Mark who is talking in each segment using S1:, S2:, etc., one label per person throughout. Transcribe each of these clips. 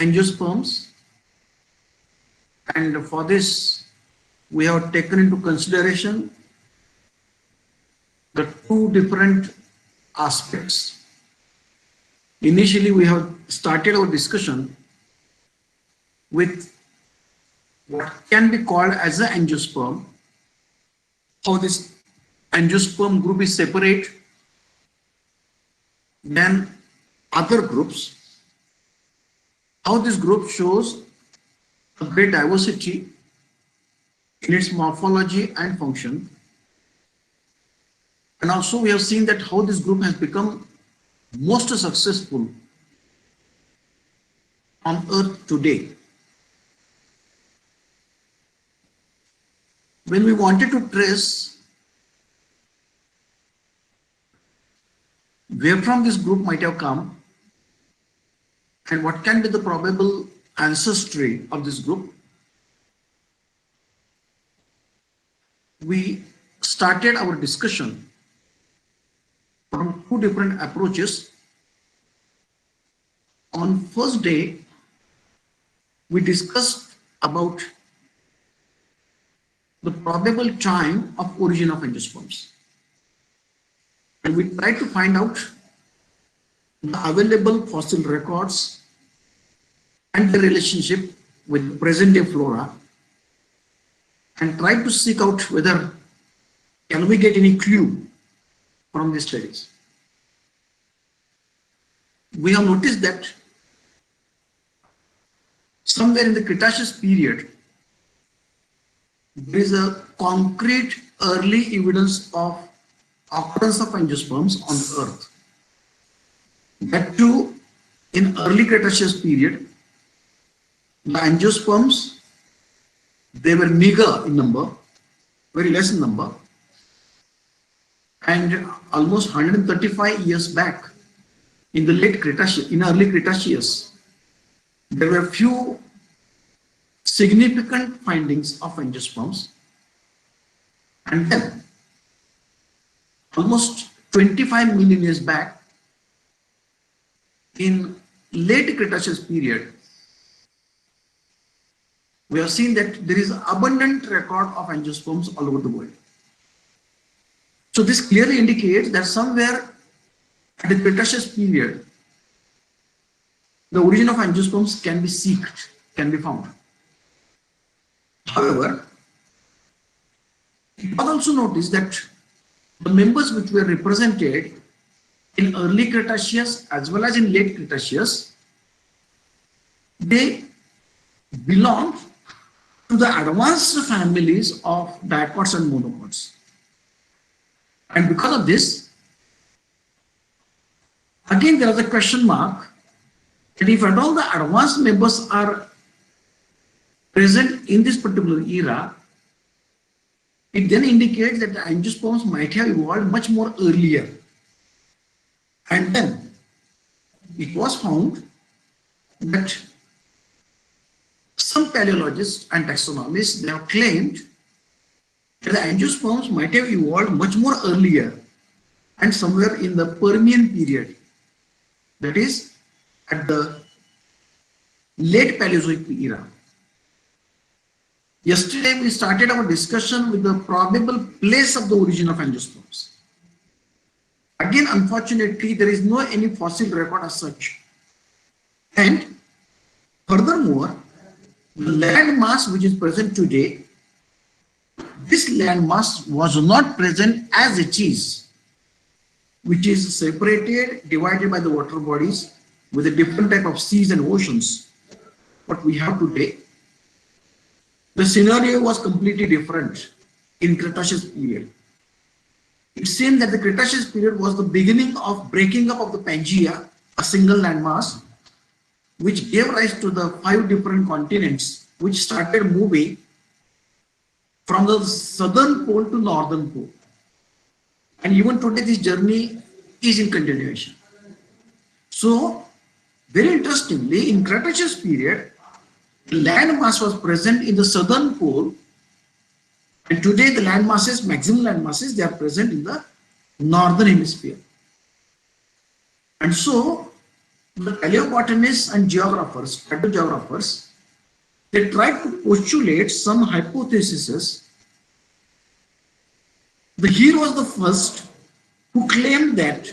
S1: angiosperms, and for this we have taken into consideration the two different aspects. Initially, we have started our discussion with what can be called as an angiosperm, how this angiosperm group is separate than other groups, how this group shows a great diversity in its morphology and function. And also we have seen that how this group has become most successful on Earth today. When we wanted to trace where from this group might have come and what can be the probable ancestry of this group, we started our discussion from two different approaches. On first day, we discussed about the probable time of origin of angiosperms, and we tried to find out the available fossil records and the relationship with present day flora, and tried to seek out whether can we get any clue from these studies. We have noticed that somewhere in the Cretaceous period, there is a concrete early evidence of occurrence of angiosperms on Earth. That too, in early Cretaceous period, the angiosperms, they were meager in number, very less in number, and almost 135 years back in the late Cretaceous, in early Cretaceous, there were few significant findings of angiosperms, and then almost 25 million years back in late Cretaceous period, we have seen that there is abundant record of angiosperms all over the world. So this clearly indicates that somewhere at the Cretaceous period, the origin of angiosperms can be sought, can be found. However, you also notice that the members which were represented in early Cretaceous as well as in late Cretaceous, they belong to the advanced families of dicots and monocots. And because of this, again there is a question mark that if at all the advanced members are present in this particular era, it then indicates that the angiosperms might have evolved much more earlier. And then it was found that some paleologists and taxonomists, they have claimed that the angiosperms might have evolved much more earlier and somewhere in the Permian period, that is at the late Paleozoic era. Yesterday we started our discussion with the probable place of the origin of angiosperms. Again, unfortunately, there is no any fossil record as such. And furthermore, the land mass which is present today, this land mass was not present as it is, which is separated, divided by the water bodies with a different type of seas and oceans. What we have today, the scenario was completely different in Cretaceous period. It seemed that the Cretaceous period was the beginning of breaking up of the Pangea, a single landmass, which gave rise to the 5 different continents, which started moving from the southern pole to northern pole. And even today, this journey is in continuation. So, very interestingly, in Cretaceous period, the land mass was present in the southern pole, and today the land masses, maximum land masses, they are present in the northern hemisphere. And so, the paleobotanists and geographers, paleogeographers, they tried to postulate some hypotheses. The Here was the first who claimed that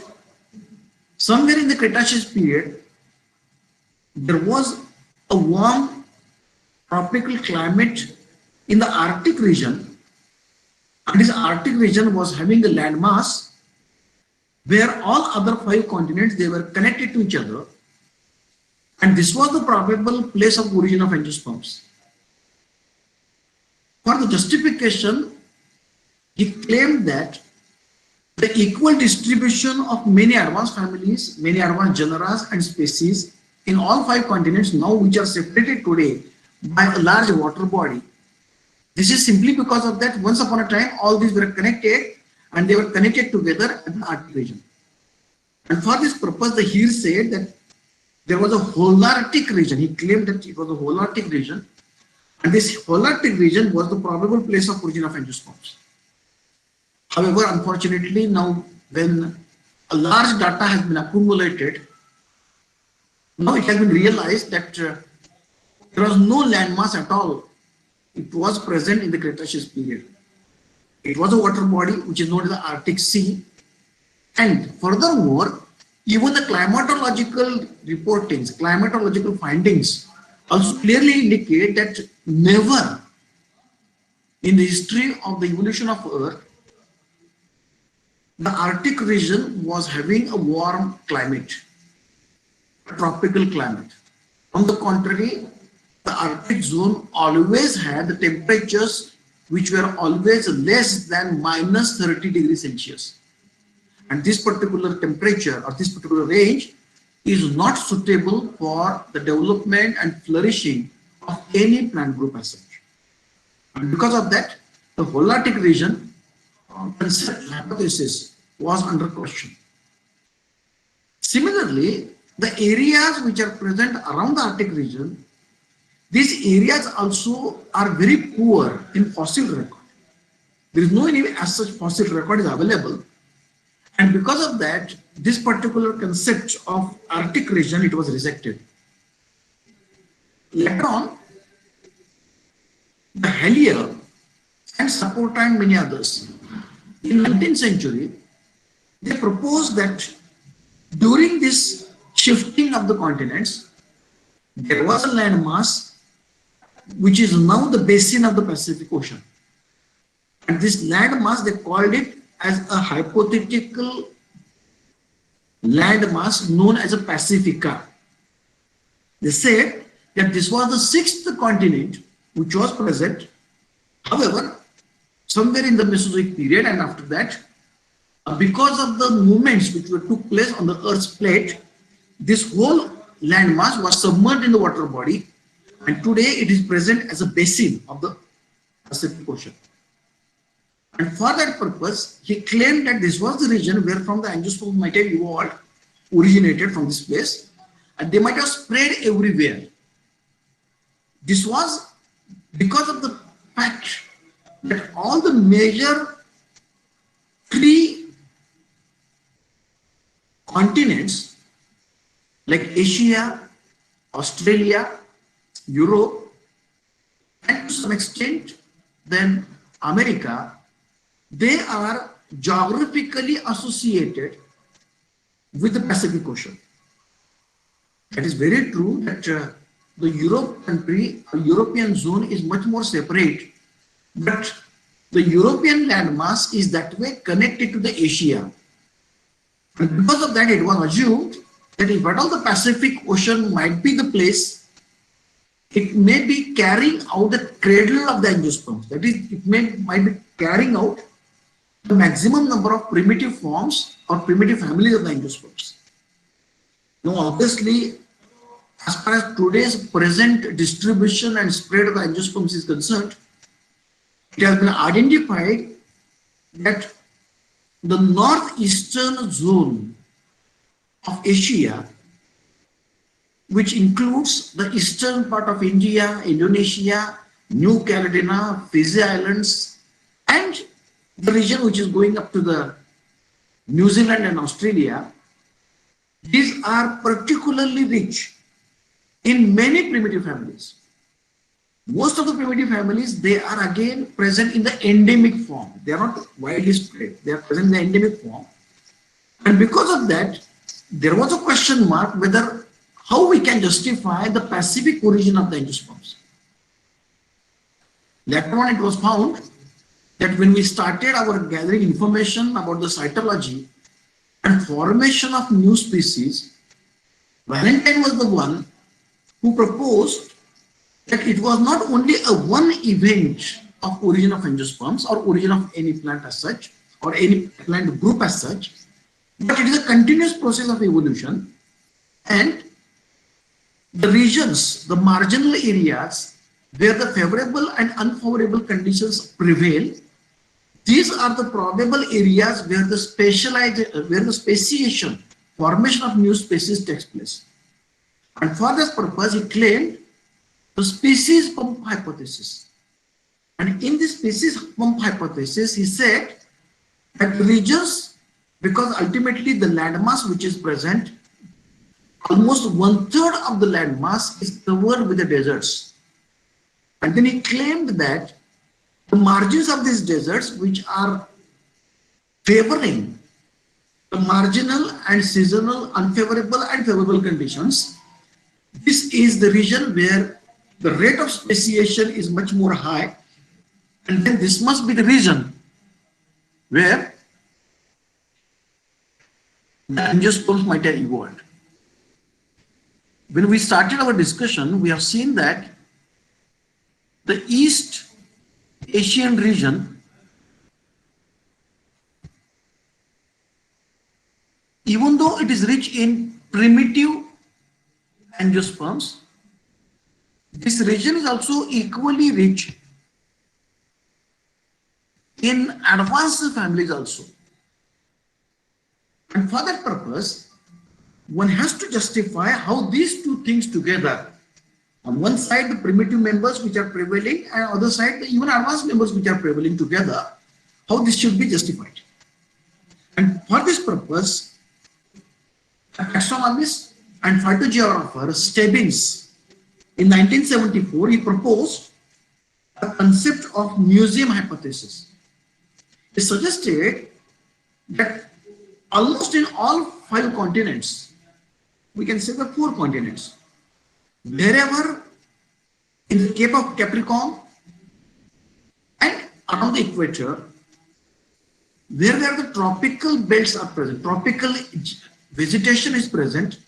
S1: somewhere in the Cretaceous period, there was a warm tropical climate in the Arctic region, and this Arctic region was having a landmass where all other 5 continents, they were connected to each other, and this was the probable place of origin of angiosperms. For the justification, he claimed that the equal distribution of many advanced families, many advanced genera and species in all 5 continents now, which are separated today by a large water body. This is simply because of that once upon a time all these were connected and they were connected together in the Arctic region. And for this purpose, the Here said that there was a Holarctic region. He claimed that it was a Holarctic region, and this Holarctic region was the probable place of origin of angiosperms. However, unfortunately, now when a large data has been accumulated, now it has been realized that there was no landmass at all. It was present in the Cretaceous period. It was a water body which is known as the Arctic Sea. And furthermore, even the climatological reportings, climatological findings also clearly indicate that never in the history of the evolution of Earth, the Arctic region was having a warm climate, a tropical climate. On the contrary, the Arctic zone always had the temperatures which were always less than minus 30 degrees Celsius. And this particular temperature or this particular range is not suitable for the development and flourishing of any plant group as such. And because of that, the Holarctic region concept hypothesis was under question. Similarly, the areas which are present around the Arctic region, these areas also are very poor in fossil record. There is no any as such fossil record is available. And because of that, this particular concept of Arctic region, it was rejected. Later on, the Hellier and Saporta and many others, in the 19th century, they proposed that during this shifting of the continents, there was a landmass which is now the basin of the Pacific Ocean. And this landmass, they called it as a hypothetical landmass known as a Pacifica. They said that this was the 6th continent which was present. However, somewhere in the Mesozoic period and after that, because of the movements which took place on the Earth's plate, this whole landmass was submerged in the water body, and today it is present as a basin of the Pacific Ocean. And for that purpose, he claimed that this was the region where from the angiosperms might have evolved, originated from this place, and they might have spread everywhere. This was because of the fact that all the major 3 continents like Asia, Australia, Europe, and to some extent then America, they are geographically associated with the Pacific Ocean. It is very true that the European zone is much more separate, but the European landmass is that way connected to the Asia. And because of that, it was assumed that if at all the Pacific Ocean might be the place, it may be carrying out the cradle of the angiosperms. That is, it might be carrying out the maximum number of primitive forms or primitive families of the angiosperms. Now, obviously, as far as today's present distribution and spread of the angiosperms is concerned, it has been identified that the northeastern zone of Asia, which includes the eastern part of India, Indonesia, New Caledonia, Fiji Islands, and the region which is going up to the New Zealand and Australia, These are particularly rich in many primitive families. Most of the primitive families, they are again present in the endemic form. They are not widely spread. They are present in the endemic form. And because of that, there was a question mark whether how we can justify the Pacific origin of the angiosperms. Later on, it was found that when we started our gathering information about the cytology and formation of new species, Valentine was the one who proposed that it was not only a one event of origin of angiosperms or origin of any plant as such or any plant group as such, but it is a continuous process of evolution, and the regions, the marginal areas where the favorable and unfavorable conditions prevail, these are the probable areas where the speciation, formation of new species takes place. And for this purpose, he claimed the species pump hypothesis. And in this species pump hypothesis, he said that regions, because ultimately the landmass which is present, almost 1/3 of the landmass is covered with the deserts. And then he claimed that the margins of these deserts, which are favoring the marginal and seasonal unfavorable and favorable conditions, this is the region where the rate of speciation is much more high, and then this must be the region where the angiosperms might have evolved. When we started our discussion, we have seen that the East Asian region, even though it is rich in primitive angiosperms, this region is also equally rich in advanced families also. And for that purpose, one has to justify how these two things together, on one side the primitive members which are prevailing, and on the other side the even advanced members which are prevailing together, how this should be justified. And for this purpose, a taxonomist and phytogeographer Stebbins, in 1974, he proposed a concept of museum hypothesis. He suggested that almost in all 5 continents, we can say the 4 continents, wherever in the Cape of Capricorn and around the equator, where the tropical belts are present, tropical vegetation is present.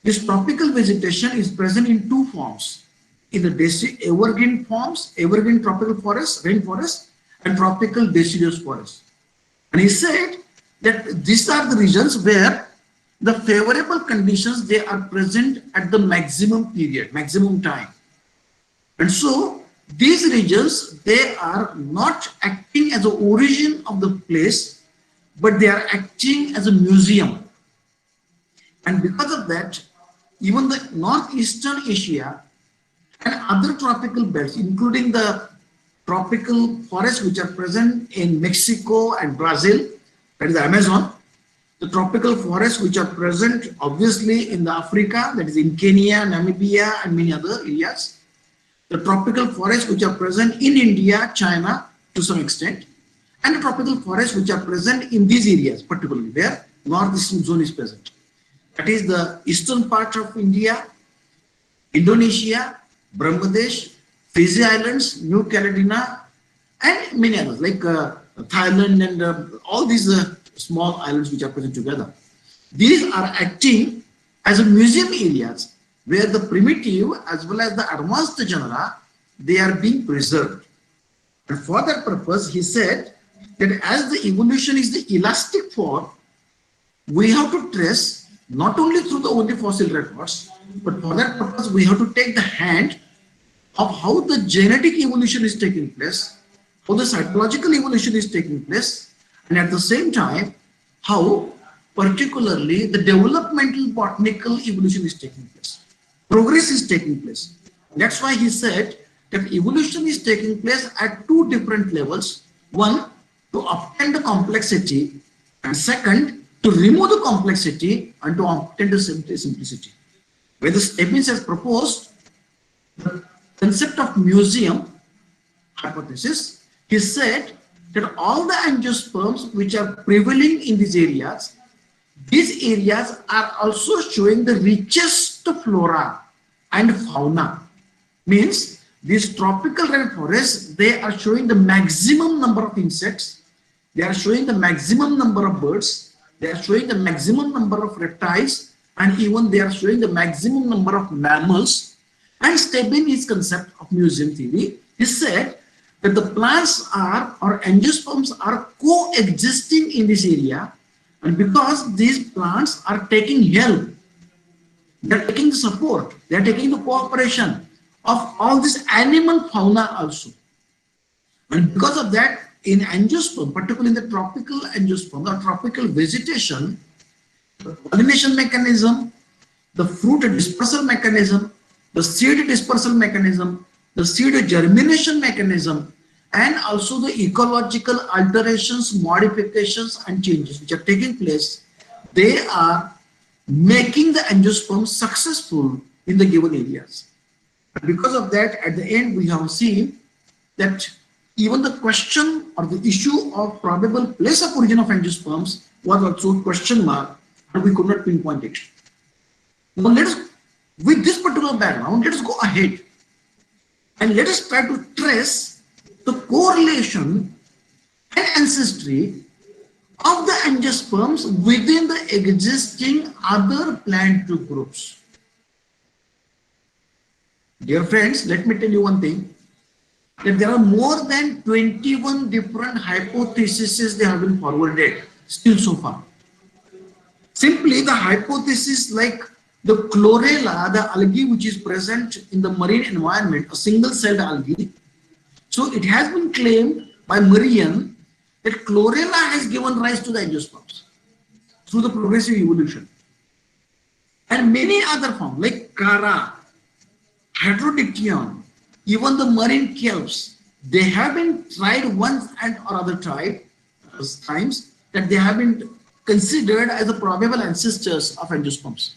S1: This tropical vegetation is present in 2 forms, in the evergreen forms, evergreen tropical forest, rainforest, and tropical deciduous forest. And he said that these are the regions where the favorable conditions, they are present at the maximum period, maximum time. And so these regions, they are not acting as the origin of the place, but they are acting as a museum. And because of that, even the northeastern Asia and other tropical belts, including the tropical forests which are present in Mexico and Brazil, that is the Amazon, the tropical forests which are present obviously in the Africa, that is in Kenya, Namibia, and many other areas, the tropical forests which are present in India, China to some extent, and the tropical forests which are present in these areas, particularly where northeastern zone is present. That is the eastern part of India, Indonesia, Bangladesh, Fiji Islands, New Caledonia, and many others like Thailand and all these small islands which are present together. These are acting as a museum areas where the primitive as well as the advanced genera, they are being preserved. And for that purpose, he said that as the evolution is the elastic form, we have to trace not only through the only fossil records, but for that purpose, we have to take the hand of how the genetic evolution is taking place, how the cytological evolution is taking place, and at the same time, how particularly the developmental botanical evolution is taking place. Progress is taking place. That's why he said that evolution is taking place at 2 different levels. One, to obtain the complexity, and second, to remove the complexity and to obtain the simplicity. Where the Stebbins has proposed the concept of museum hypothesis, he said that all the angiosperms which are prevailing in these areas are also showing the richest flora and fauna. Means these tropical rainforests, they are showing the maximum number of insects, they are showing the maximum number of birds, they are showing the maximum number of reptiles, and even they are showing the maximum number of mammals. And Stebbins, his concept of museum theory, he said that the plants or angiosperms are coexisting in this area, and because these plants are taking help, they are taking the support, they are taking the cooperation of all this animal fauna also. And because of that, in angiosperm, particularly in the tropical angiosperm or tropical vegetation, the pollination mechanism, the fruit dispersal mechanism, the seed dispersal mechanism, the seed germination mechanism, and also the ecological alterations, modifications, and changes which are taking place, they are making the angiosperm successful in the given areas. And because of that, at the end, we have seen that even the question or the issue of probable place of origin of angiosperms was also a question mark, and we could not pinpoint it. Now with this particular background, let us go ahead and let us try to trace the correlation and ancestry of the angiosperms within the existing other plant groups. Dear friends, let me tell you one thing, that there are more than 21 different hypotheses they have been forwarded still so far. Simply the hypothesis like the chlorella, the algae which is present in the marine environment, a single-celled algae. So it has been claimed by Marian that chlorella has given rise to the angiosperms through the progressive evolution. And many other forms like Cara, Hydrodictyon, even the marine kelps, they have been tried once and or other times that they have been considered as the probable ancestors of angiosperms.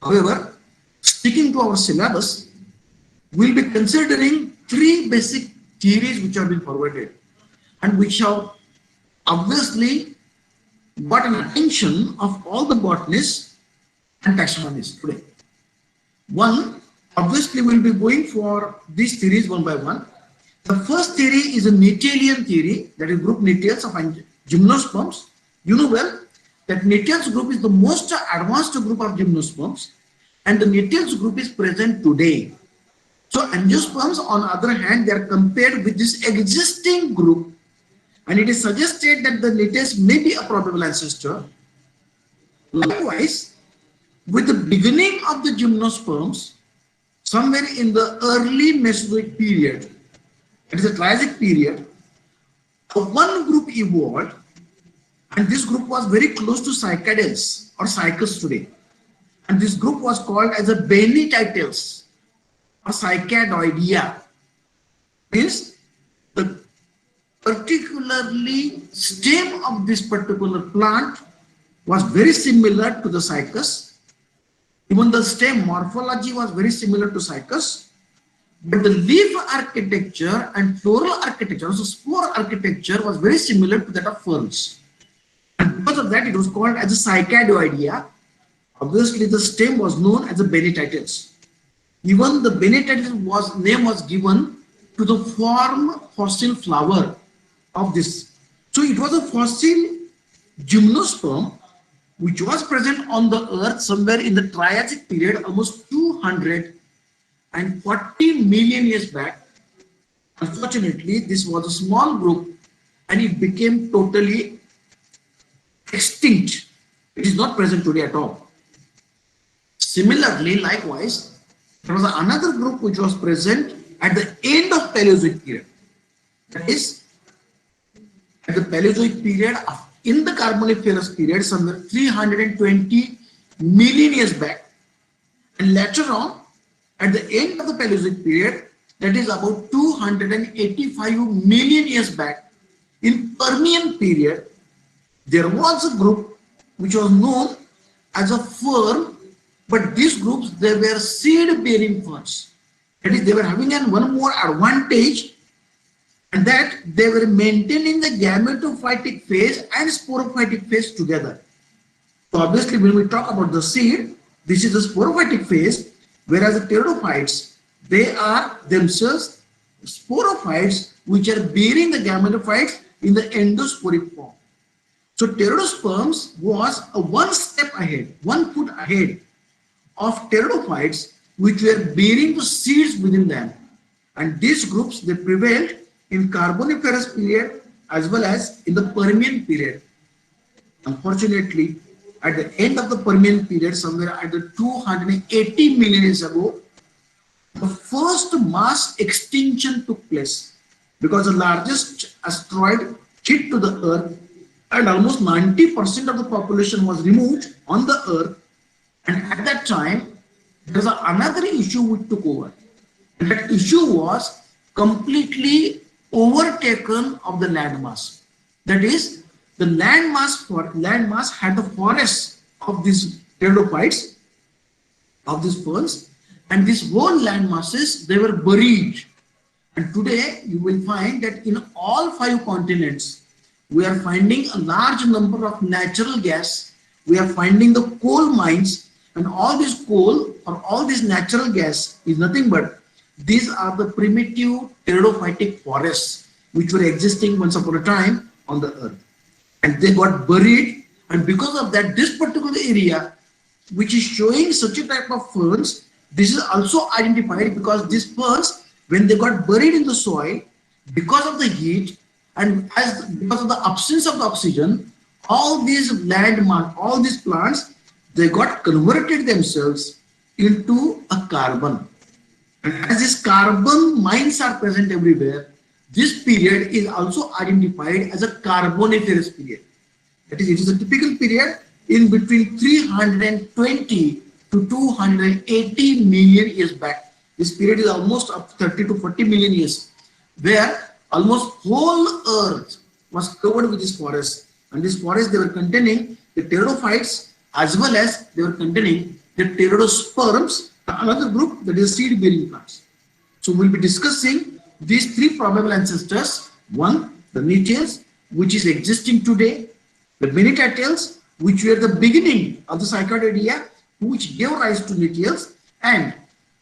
S1: However, sticking to our syllabus, we'll be considering three basic theories which have been forwarded and which have obviously got an attention of all the botanists and taxonomists today. One, obviously we'll be going for these theories one by one. The first theory is a Nathaniel theory, that is group Natales of gymnosperms. You know well that Natales group is the most advanced group of gymnosperms, and the Natales group is present today. So angiosperms, on the other hand, they are compared with this existing group, and it is suggested that the Natales may be a probable ancestor. Likewise, with the beginning of the gymnosperms, somewhere in the early Mesozoic period, it is a Triassic period, one group evolved, and this group was very close to cycadales or cycas today. And this group was called as a Benititales or Cycadoidea. Means the particularly stem of this particular plant was very similar to the cycas. Even the stem morphology was very similar to cycas, but the leaf architecture and floral architecture, also spore architecture, was very similar to that of ferns. And because of that, it was called as a Cycadoidea. Obviously, the stem was known as a Benititales. Even the Benititales name was given to the fossil flower of this. So it was a fossil gymnosperm which was present on the earth somewhere in the Triassic period, almost 240 million years back. Unfortunately, this was a small group and it became totally extinct. It is not present today at all. Similarly, likewise, there was another group which was present at the end of Paleozoic period. That is, at the Paleozoic period, in the Carboniferous period, somewhere 320 million years back. And later on, at the end of the Paleozoic period, that is about 285 million years back, in Permian period, There was a group which was known as a fern, but these groups, they were seed bearing ferns. That is, they were having one more advantage, and that they were maintaining the gametophytic phase and sporophytic phase together. So obviously when we talk about the seed, this is the sporophytic phase, whereas the pteridophytes, they are themselves sporophytes which are bearing the gametophytes in the endosporic form. So pteridosperms was a one step ahead, 1 foot ahead of pteridophytes which were bearing the seeds within them. And these groups, they prevailed in Carboniferous period as well as in the Permian period. Unfortunately, at the end of the Permian period, somewhere at the 280 million years ago, the first mass extinction took place because the largest asteroid hit to the Earth and almost 90% of the population was removed on the Earth. And at that time, there was another issue which took over. And that issue was completely overtaken of the landmass. That is, the landmass had the forests of these pteridophytes, of these ferns, and these whole land masses, they were buried. And today you will find that in all 5 continents, we are finding a large number of natural gas. We are finding the coal mines, and all this coal or all this natural gas is nothing but these are the primitive pteridophytic forests which were existing once upon a time on the Earth. And they got buried, and because of that, this particular area which is showing such a type of ferns, this is also identified because these ferns, when they got buried in the soil, because of the heat and because of the absence of the oxygen, all these all these plants, they got converted themselves into a carbon. And as these carbon mines are present everywhere, this period is also identified as a Carboniferous period. That is, it is a typical period in between 320 to 280 million years back. This period is almost up to 30 to 40 million years, where almost whole Earth was covered with this forest. And this forest, they were containing the pteridophytes as well as they were containing the pteridosperms, another group that is seed-bearing plants. So we'll be discussing these 3 probable ancestors. One, the Nitials, which is existing today, the Minitatils, which were the beginning of the Cycadidea, which gave rise to Nitials, and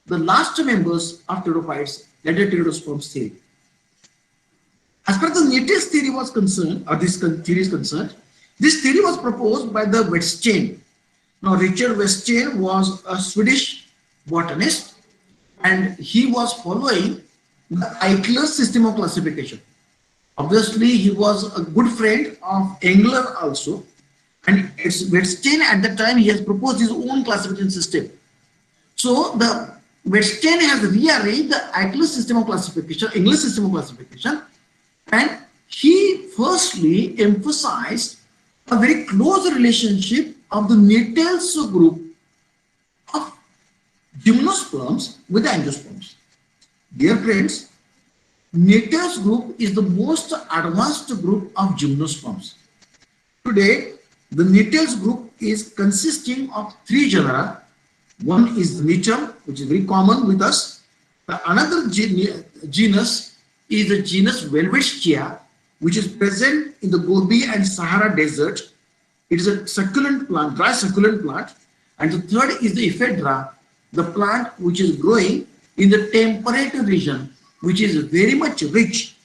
S1: the last members of pteridophytes, that is pteridosperms theory. As far as the Nitials theory was concerned, or this theory is concerned, this theory was proposed by the Wettstein. Now, Richard Wettstein was a Swedish botanist, and he was following the Eichler's system of classification. Obviously, he was a good friend of Engler also, and it's Wettstein at the time he has proposed his own classification system. So the Wettstein has rearranged the Eichler's system of classification, English system of classification, and he firstly emphasized a very close relationship of the Nitials group of gymnosperms with the angiosperms. Dear friends, Nitials group is the most advanced group of gymnosperms. Today, the Nitials group is consisting of 3 genera. One is Nichum, which is very common with us. The another genus is the genus Welwitschia, which is present in the Gobi and Sahara desert. It is a succulent plant, dry succulent plant. And the third is the Ephedra, the plant which is growing in the temperate region, which is very much rich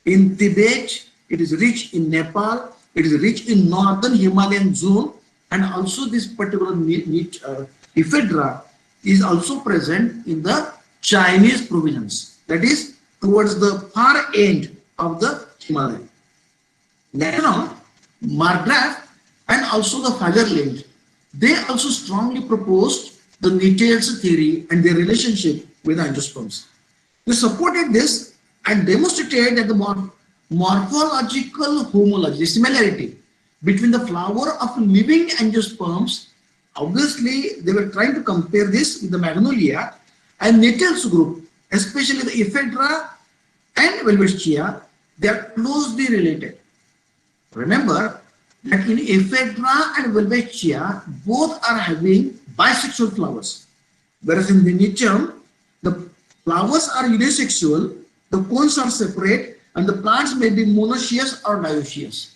S1: in Tibet, it is rich in Nepal, it is rich in northern Himalayan zone, and also this particular Ephedra is also present in the Chinese province, that is towards the far end of the Himalaya. Later on, Margraf and also the Fagerlind, they also strongly proposed the Nitials theory and their relationship with angiosperms. They supported this and demonstrated that the morphological homology, similarity between the flower of living angiosperms, obviously they were trying to compare this with the Magnolia, and Nitials group, especially the Ephedra and Welwitschia, they are closely related. Remember, that in Ephedra and Welwitschia, both are having bisexual flowers. Whereas in the Nichum, the flowers are unisexual, the cones are separate, and the plants may be monoecious or dioecious.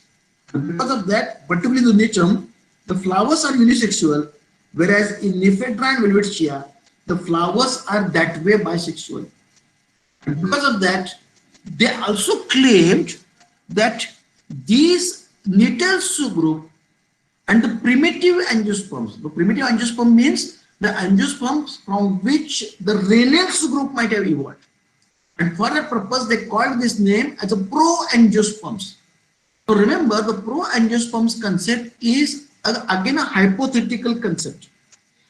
S1: And because of that, particularly in the Nichum, the flowers are unisexual, whereas in Ephedra and Welwitschia, the flowers are that way bisexual. And because of that, they also claimed that these Nital subgroup and the primitive angiosperms. The primitive angiosperm means the angiosperms from which the Reynolds group might have evolved. And for that purpose, they called this name as a pro-angiosperms. So remember, the pro-angiosperms concept is again a hypothetical concept.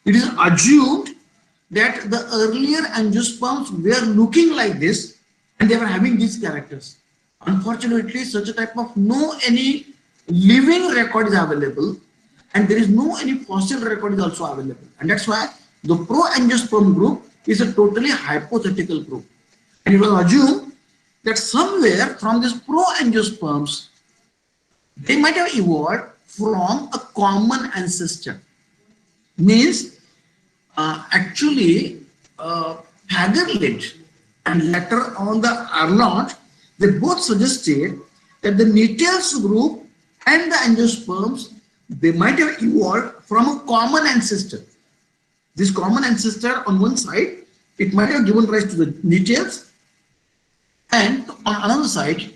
S1: It is assumed that the earlier angiosperms were looking like this and they were having these characters. Unfortunately, such a type of any living record is available, and there is no any fossil record is also available. And that's why the pro-angiosperm group is a totally hypothetical group. And it was assumed that somewhere from these pro-angiosperms, they might have evolved from a common ancestor. Means actually Hagerlit and later on the Arnold, they both suggested that the Nitals group and the angiosperms, they might have evolved from a common ancestor. This common ancestor on one side, it might have given rise to the Nitals, and on another side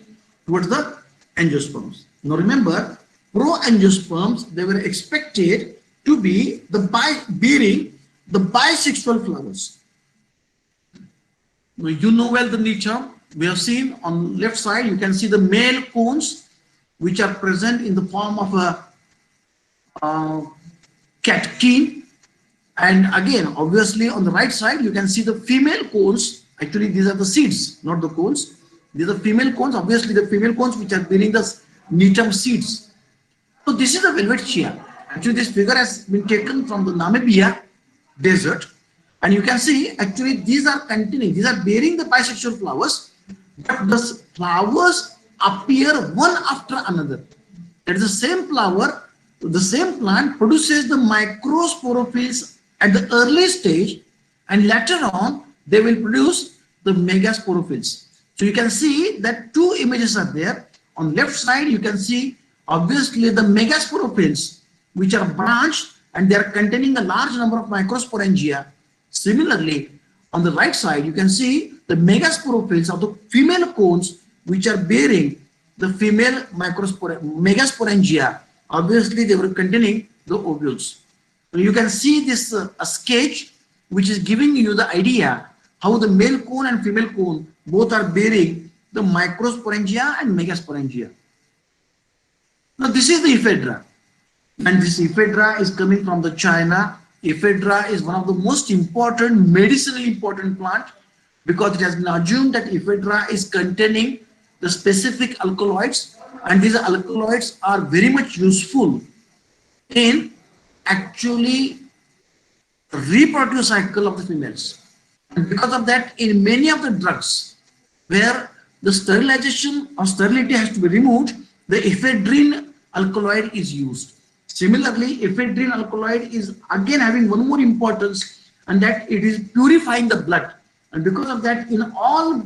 S1: towards the angiosperms. Now remember, pro-angiosperms, they were expected to be bearing the bisexual flowers. Now you know well the nature. We have seen on left side, you can see the male cones which are present in the form of a catkin, and again obviously on the right side you can see the female cones. Actually these are the seeds, not the cones. These are female cones, obviously the female cones which are bearing the Nitum seeds. So this is the Welwitschia. Actually this figure has been taken from the Namibia desert, and you can see actually these are continuing, these are bearing the bisexual flowers, but the flowers appear one after another. That is the same flower, the same plant produces the microsporophylls at the early stage, and later on they will produce the megasporophylls. So you can see that two images are there. On left side you can see obviously the megasporophylls which are branched and they are containing a large number of microsporangia. Similarly, on the right side you can see the megasporophylls of the female cones which are bearing the female megasporangia. Obviously they were containing the ovules. So you can see this a sketch which is giving you the idea how the male cone and female cone both are bearing the microsporangia and megasporangia. Now this is the Ephedra, and this Ephedra is coming from the China. Ephedra is one of the most important, medicinally important plant, because it has been assumed that Ephedra is containing the specific alkaloids, and these alkaloids are very much useful in actually reproductive cycle of the females. And because of that, in many of the drugs where the sterilization or sterility has to be removed, the ephedrine alkaloid is used. Similarly, ephedrine alkaloid is again having one more importance, and that it is purifying the blood. And because of that, in all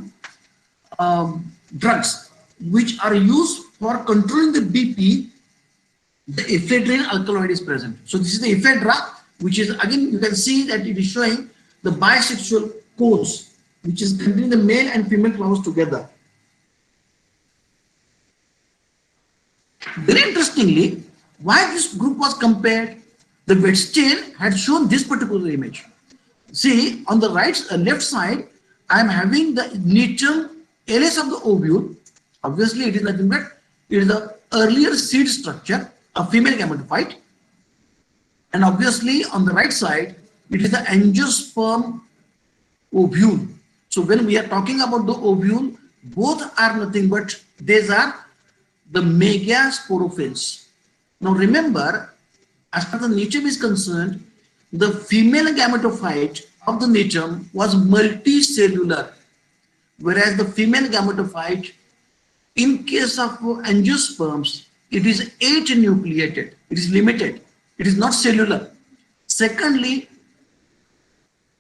S1: drugs which are used for controlling the BP, the ephedrine alkaloid is present. So this is the Ephedra, which is again, you can see that it is showing the bisexual cones, which is containing the male and female flowers together. Very interestingly, why this group was compared, the Wettstein had shown this particular image. See, on the left side, I am having the nichum LS of the ovule. Obviously, it is nothing but it is the earlier seed structure, a female gametophyte. And obviously, on the right side, it is the angiosperm ovule. So when we are talking about the ovule, both are nothing but these are the megasporophylls. Now remember, as far as the nichum is concerned, the female gametophyte of the nichum was multicellular, whereas the female gametophyte in case of angiosperms it is 8 nucleated. It is limited. It is not cellular. Secondly,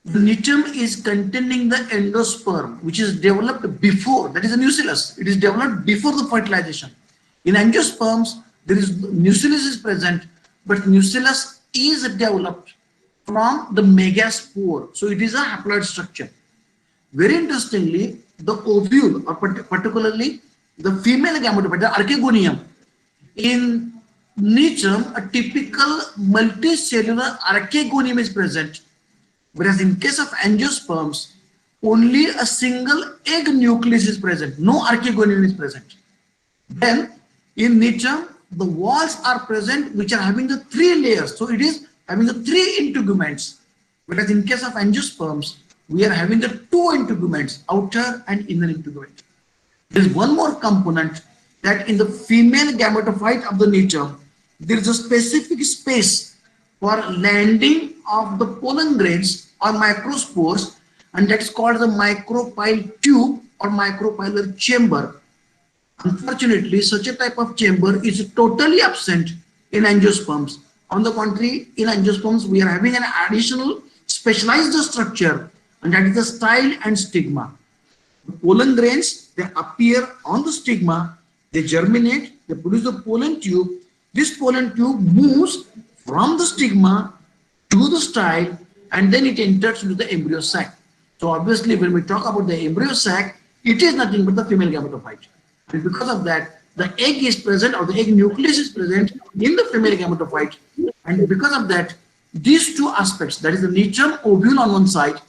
S1: the nitum is containing the endosperm, which is developed before, that is a nucellus. It is developed before the fertilization. In angiosperms, there is nucellus is present, but nucellus is developed from the megaspore. So it is a haploid structure. Very interestingly, the ovule, or particularly the female gametophyte, the archegonium, in nitum, a typical multicellular archegonium is present. Whereas in case of angiosperms, only a single egg nucleus is present, no archegonium is present. Then in nitum, the walls are present which are having the 3 layers. So it is having the 3 integuments. Whereas in case of angiosperms, we are having the 2 integuments, outer and inner integument. There is one more component, that in the female gametophyte of the nitum, there is a specific space for landing of the pollen grains or microspores, and that is called the micropyle tube or micropylar chamber. Unfortunately, such a type of chamber is totally absent in angiosperms. On the contrary, in angiosperms, we are having an additional specialized structure, and that is the style and stigma. The pollen grains, they appear on the stigma, they germinate, they produce the pollen tube. This pollen tube moves from the stigma to the style, and then it enters into the embryo sac. So obviously, when we talk about the embryo sac, it is nothing but the female gametophyte. And because of that, the egg is present, or the egg nucleus is present in the female gametophyte. And because of that, these 2 aspects, that is the nitum ovule on one side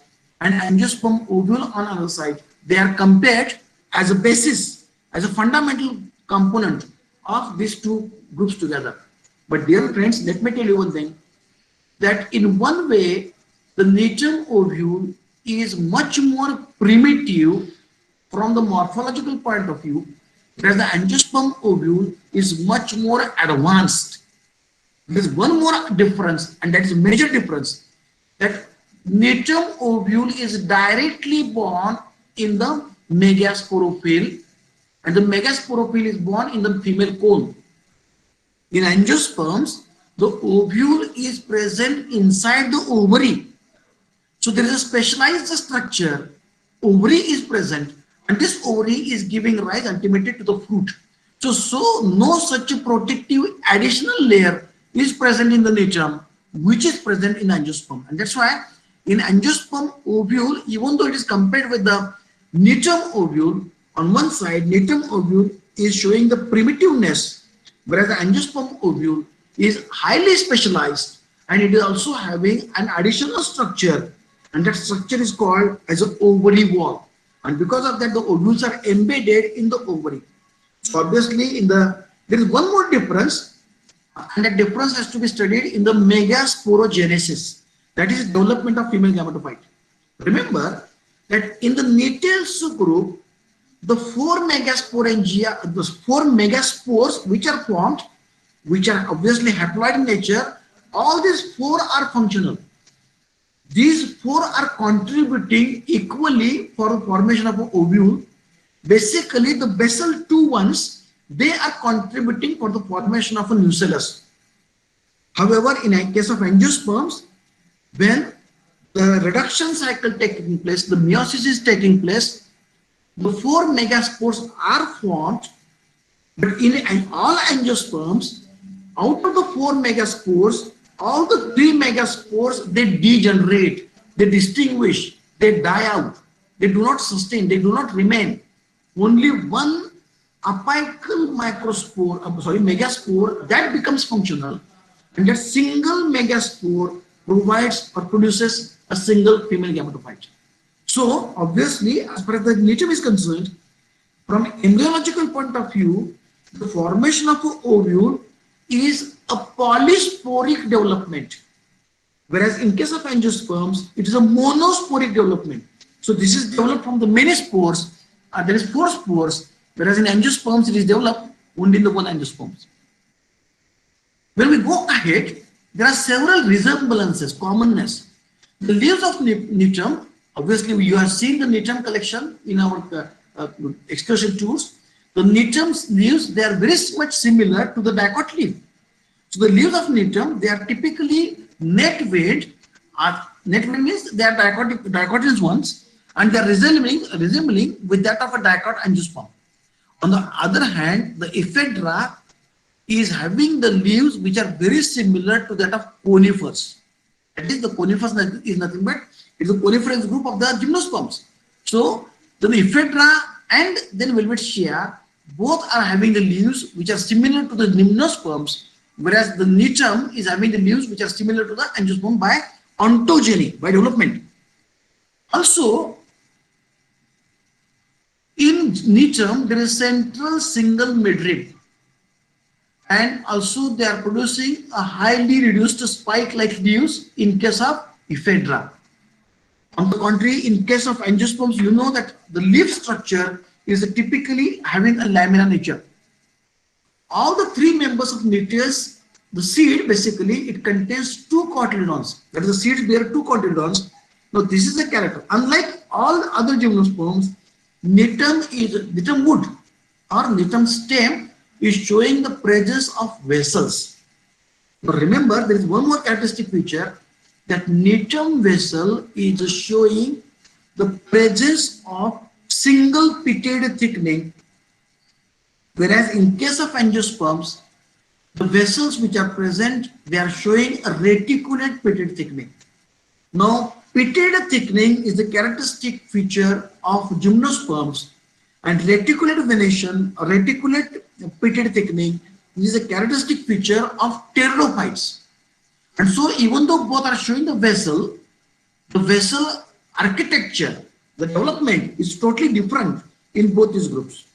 S1: and angiosperm ovule on another side, they are compared as a basis, as a fundamental component of these 2 groups together. But dear friends, let me tell you one thing, that in one way, the nitum ovule is much more primitive from the morphological point of view, whereas the angiosperm ovule is much more advanced. There is one more difference, and that is a major difference, that nitum ovule is directly born in the megasporophyll, and the megasporophyll is born in the female cone. In angiosperms, the ovule is present inside the ovary. So there is a specialized structure, ovary is present, and this ovary is giving rise ultimately to the fruit. So no such a protective additional layer is present in the nitum, which is present in angiosperm. And that's why in angiosperm ovule, even though it is compared with the nitum ovule, on one side, nitum ovule is showing the primitiveness, whereas the angiosperm ovule is highly specialized, and it is also having an additional structure, and that structure is called as an ovary wall. And because of that, the ovules are embedded in the ovary. So obviously, there is one more difference, and that difference has to be studied in the megasporogenesis, that is development of female gametophyte. Remember that in the natal subgroup, the 4 megasporangia, the 4 megaspores which are formed, which are obviously haploid in nature, all these 4 are functional. These 4 are contributing equally for the formation of an ovule. Basically, the basal 2 ones, they are contributing for the formation of a nucellus. However, in a case of angiosperms, when the reduction cycle taking place, the meiosis is taking place, the 4 megaspores are formed, but in all angiosperms, out of the 4 megaspores, all the 3 megaspores, they degenerate, they distinguish, they die out, they do not sustain, they do not remain. Only one apical megaspore, that becomes functional, and that single megaspore provides or produces a single female gametophyte. So obviously, as far as the nitum is concerned, from embryological point of view, the formation of an ovule is a polysporic development, whereas in case of angiosperms, it is a monosporic development. So this is developed from the many spores, there is 4 spores, whereas in angiosperms, it is developed only in the 1 angiosperms. When we go ahead, there are several resemblances, commonness. The leaves of nitum, obviously you have seen the nitum collection in our excursion tours. The Nitum's leaves, they are very much similar to the dicot leaf. So the leaves of Nitum, they are typically net-veined. Net-veined means they are dicotyledonous ones, and they are resembling with that of a dicot angiosperm. On the other hand, the Ephedra is having the leaves which are very similar to that of conifers. That is, the conifers is nothing but it's a coniferous group of the gymnosperms. So the Ephedra and then Welwitschia both are having the leaves which are similar to the gymnosperms, whereas the Nitum is having the leaves which are similar to the angiosperm by ontogeny, by development. Also, in Nitum, there is central single midrib, and also they are producing a highly reduced spike-like leaves in case of Ephedra. On the contrary, in case of angiosperms, you know that the leaf structure is typically having a laminar nature. All the three members of nucleus, the seed basically it contains two cotyledons. That is, the seeds bear two cotyledons. Now this is a character. Unlike all other gymnosperms, Nitum wood or Nitum stem is showing the presence of vessels. But remember, there is one more characteristic feature, that Nitum vessel is showing the presence of single pitted thickening, whereas in case of angiosperms, the vessels which are present, they are showing a reticulate pitted thickening. Now, pitted thickening is the characteristic feature of gymnosperms, and reticulate venation or reticulate pitted thickening is a characteristic feature of pteridophytes. And so, even though both are showing the vessel architecture, the development is totally different in both these groups.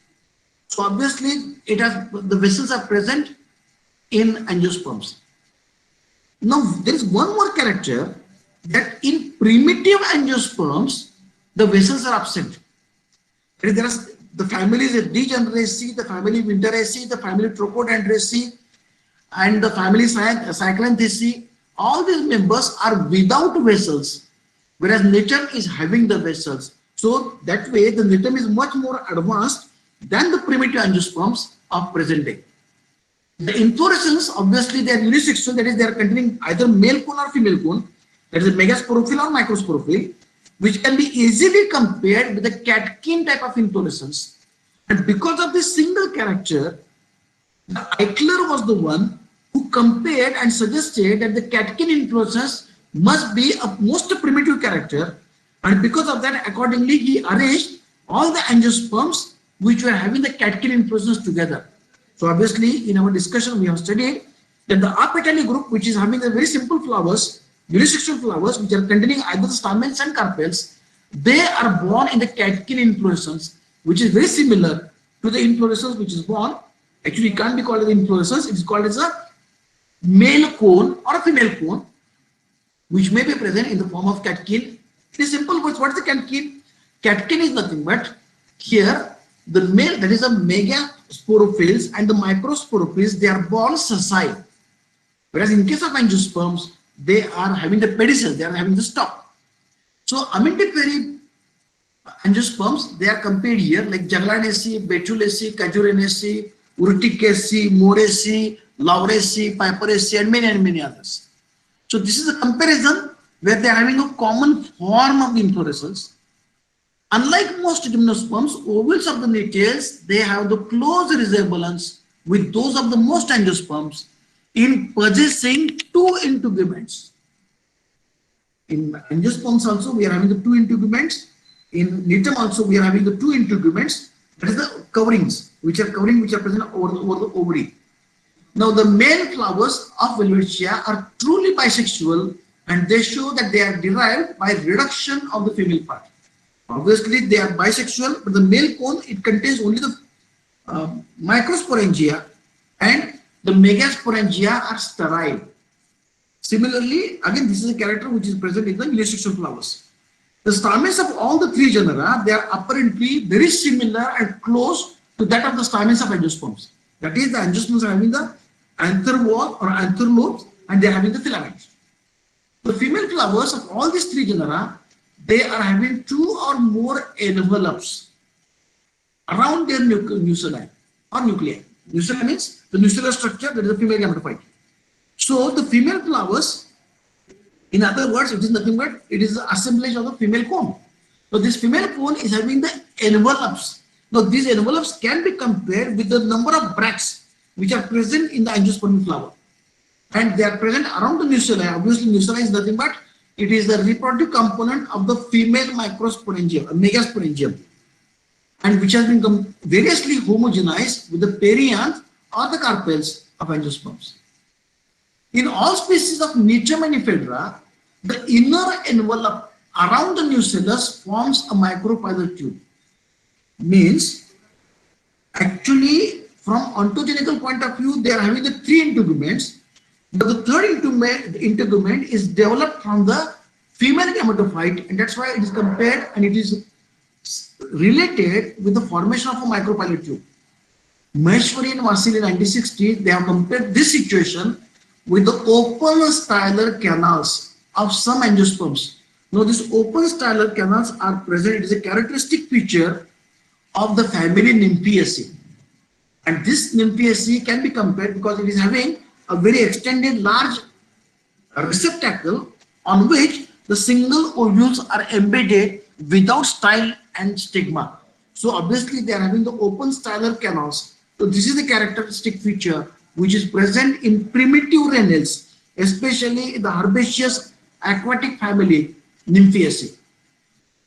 S1: So, obviously, the vessels are present in angiosperms. Now, there is one more character, that in primitive angiosperms, the vessels are absent. There are the families of Degeneraceae, the family Winteraceae, the family Trochodendroceae, and the family Cyclanthaceae. All these members are without vessels, whereas Nitum is having the vessels. So that way, the Nitum is much more advanced than the primitive angiosperms of present day. The inflorescence, obviously, they are unisexual, that is, they are containing either male cone or female cone, that is a megasporophyll or microsporophyll, which can be easily compared with the catkin type of inflorescence. And because of this single character, Eichler was the one who compared and suggested that the catkin inflorescence must be a most primitive character, and because of that, accordingly, he arranged all the angiosperms which were having the catkin inflorescence together. So obviously, in our discussion, we have studied that the apetally group, which is having the very simple flowers, unisexual flowers, which are containing either the stamens and carpels, they are born in the catkin inflorescence, which is very similar to the inflorescence which is born. Actually, it can't be called as inflorescence, it is called as a male cone or a female cone, which may be present in the form of catkin. In simple words, what is the catkin? Catkin is nothing but here the male, that is a megasporophylls, and the microsporophylls, they are born sessile. Whereas in case of angiosperms, they are having the pedicel, they are having the stalk. So amentiferi angiosperms, they are compared here like Jaglanaceae, Betulaceae, Cajuranaceae, Urticaceae, Moraceae, Lauraceae, Piperaceae, and many others. So this is a comparison where they are having a common form of inflorescence. Unlike most gymnosperms, ovules of the nucleus, they have the close resemblance with those of the most angiosperms in possessing two integuments. In angiosperms also, we are having the two integuments. In Nitum also, we are having the two integuments. That is the coverings, which are present over the ovary. Now, the male flowers of Welwitschia are truly bisexual, and they show that they are derived by reduction of the female part. Obviously, they are bisexual, but the male cone, it contains only the microsporangia, and the megasporangia are sterile. Similarly, again, this is a character which is present in the unisexual flowers. The stamens of all the three genera, they are apparently very similar and close to that of the stamens of angiosperms. That is, the angiosperms are having the anther wall or anther lobes, and they are having the filaments. The female flowers of all these three genera, they are having two or more envelopes. around their nuclei or nuclei. Nuclei means the nuclear structure, that is the female gametophyte. So the female flowers, in other words, it is nothing but it is the assemblage of the female cone. So this female cone is having the envelopes. Now these envelopes can be compared with the number of bracts which are present in the angiospermic flower. And they are present around the nuclei. Obviously, nuclei is nothing but it is the reproductive component of the female microsporangium, megasporangium, and which has been variously homogenized with the perianth or the carpels of angiosperms. In all species of Nichum and Ephedra, the inner envelope around the nucellus forms a micropylar tube. Means, actually, from ontogenical point of view, they are having the three integuments, but the third integument is developed from the female gametophyte, and that's why it is compared and it is related with the formation of a micropylar tube. Maheshwari and Vasily in 1960, they have compared this situation with the open stylar canals of some angiosperms. Now, these open stylar canals are present. It is a characteristic feature of the family Nymphaceae. And this Nymphaceae can be compared because it is having a very extended large receptacle on which the single ovules are embedded without style and stigma. So obviously they are having the open stylar canals. So this is the characteristic feature which is present in primitive renals, especially in the herbaceous aquatic family Nymphaceae.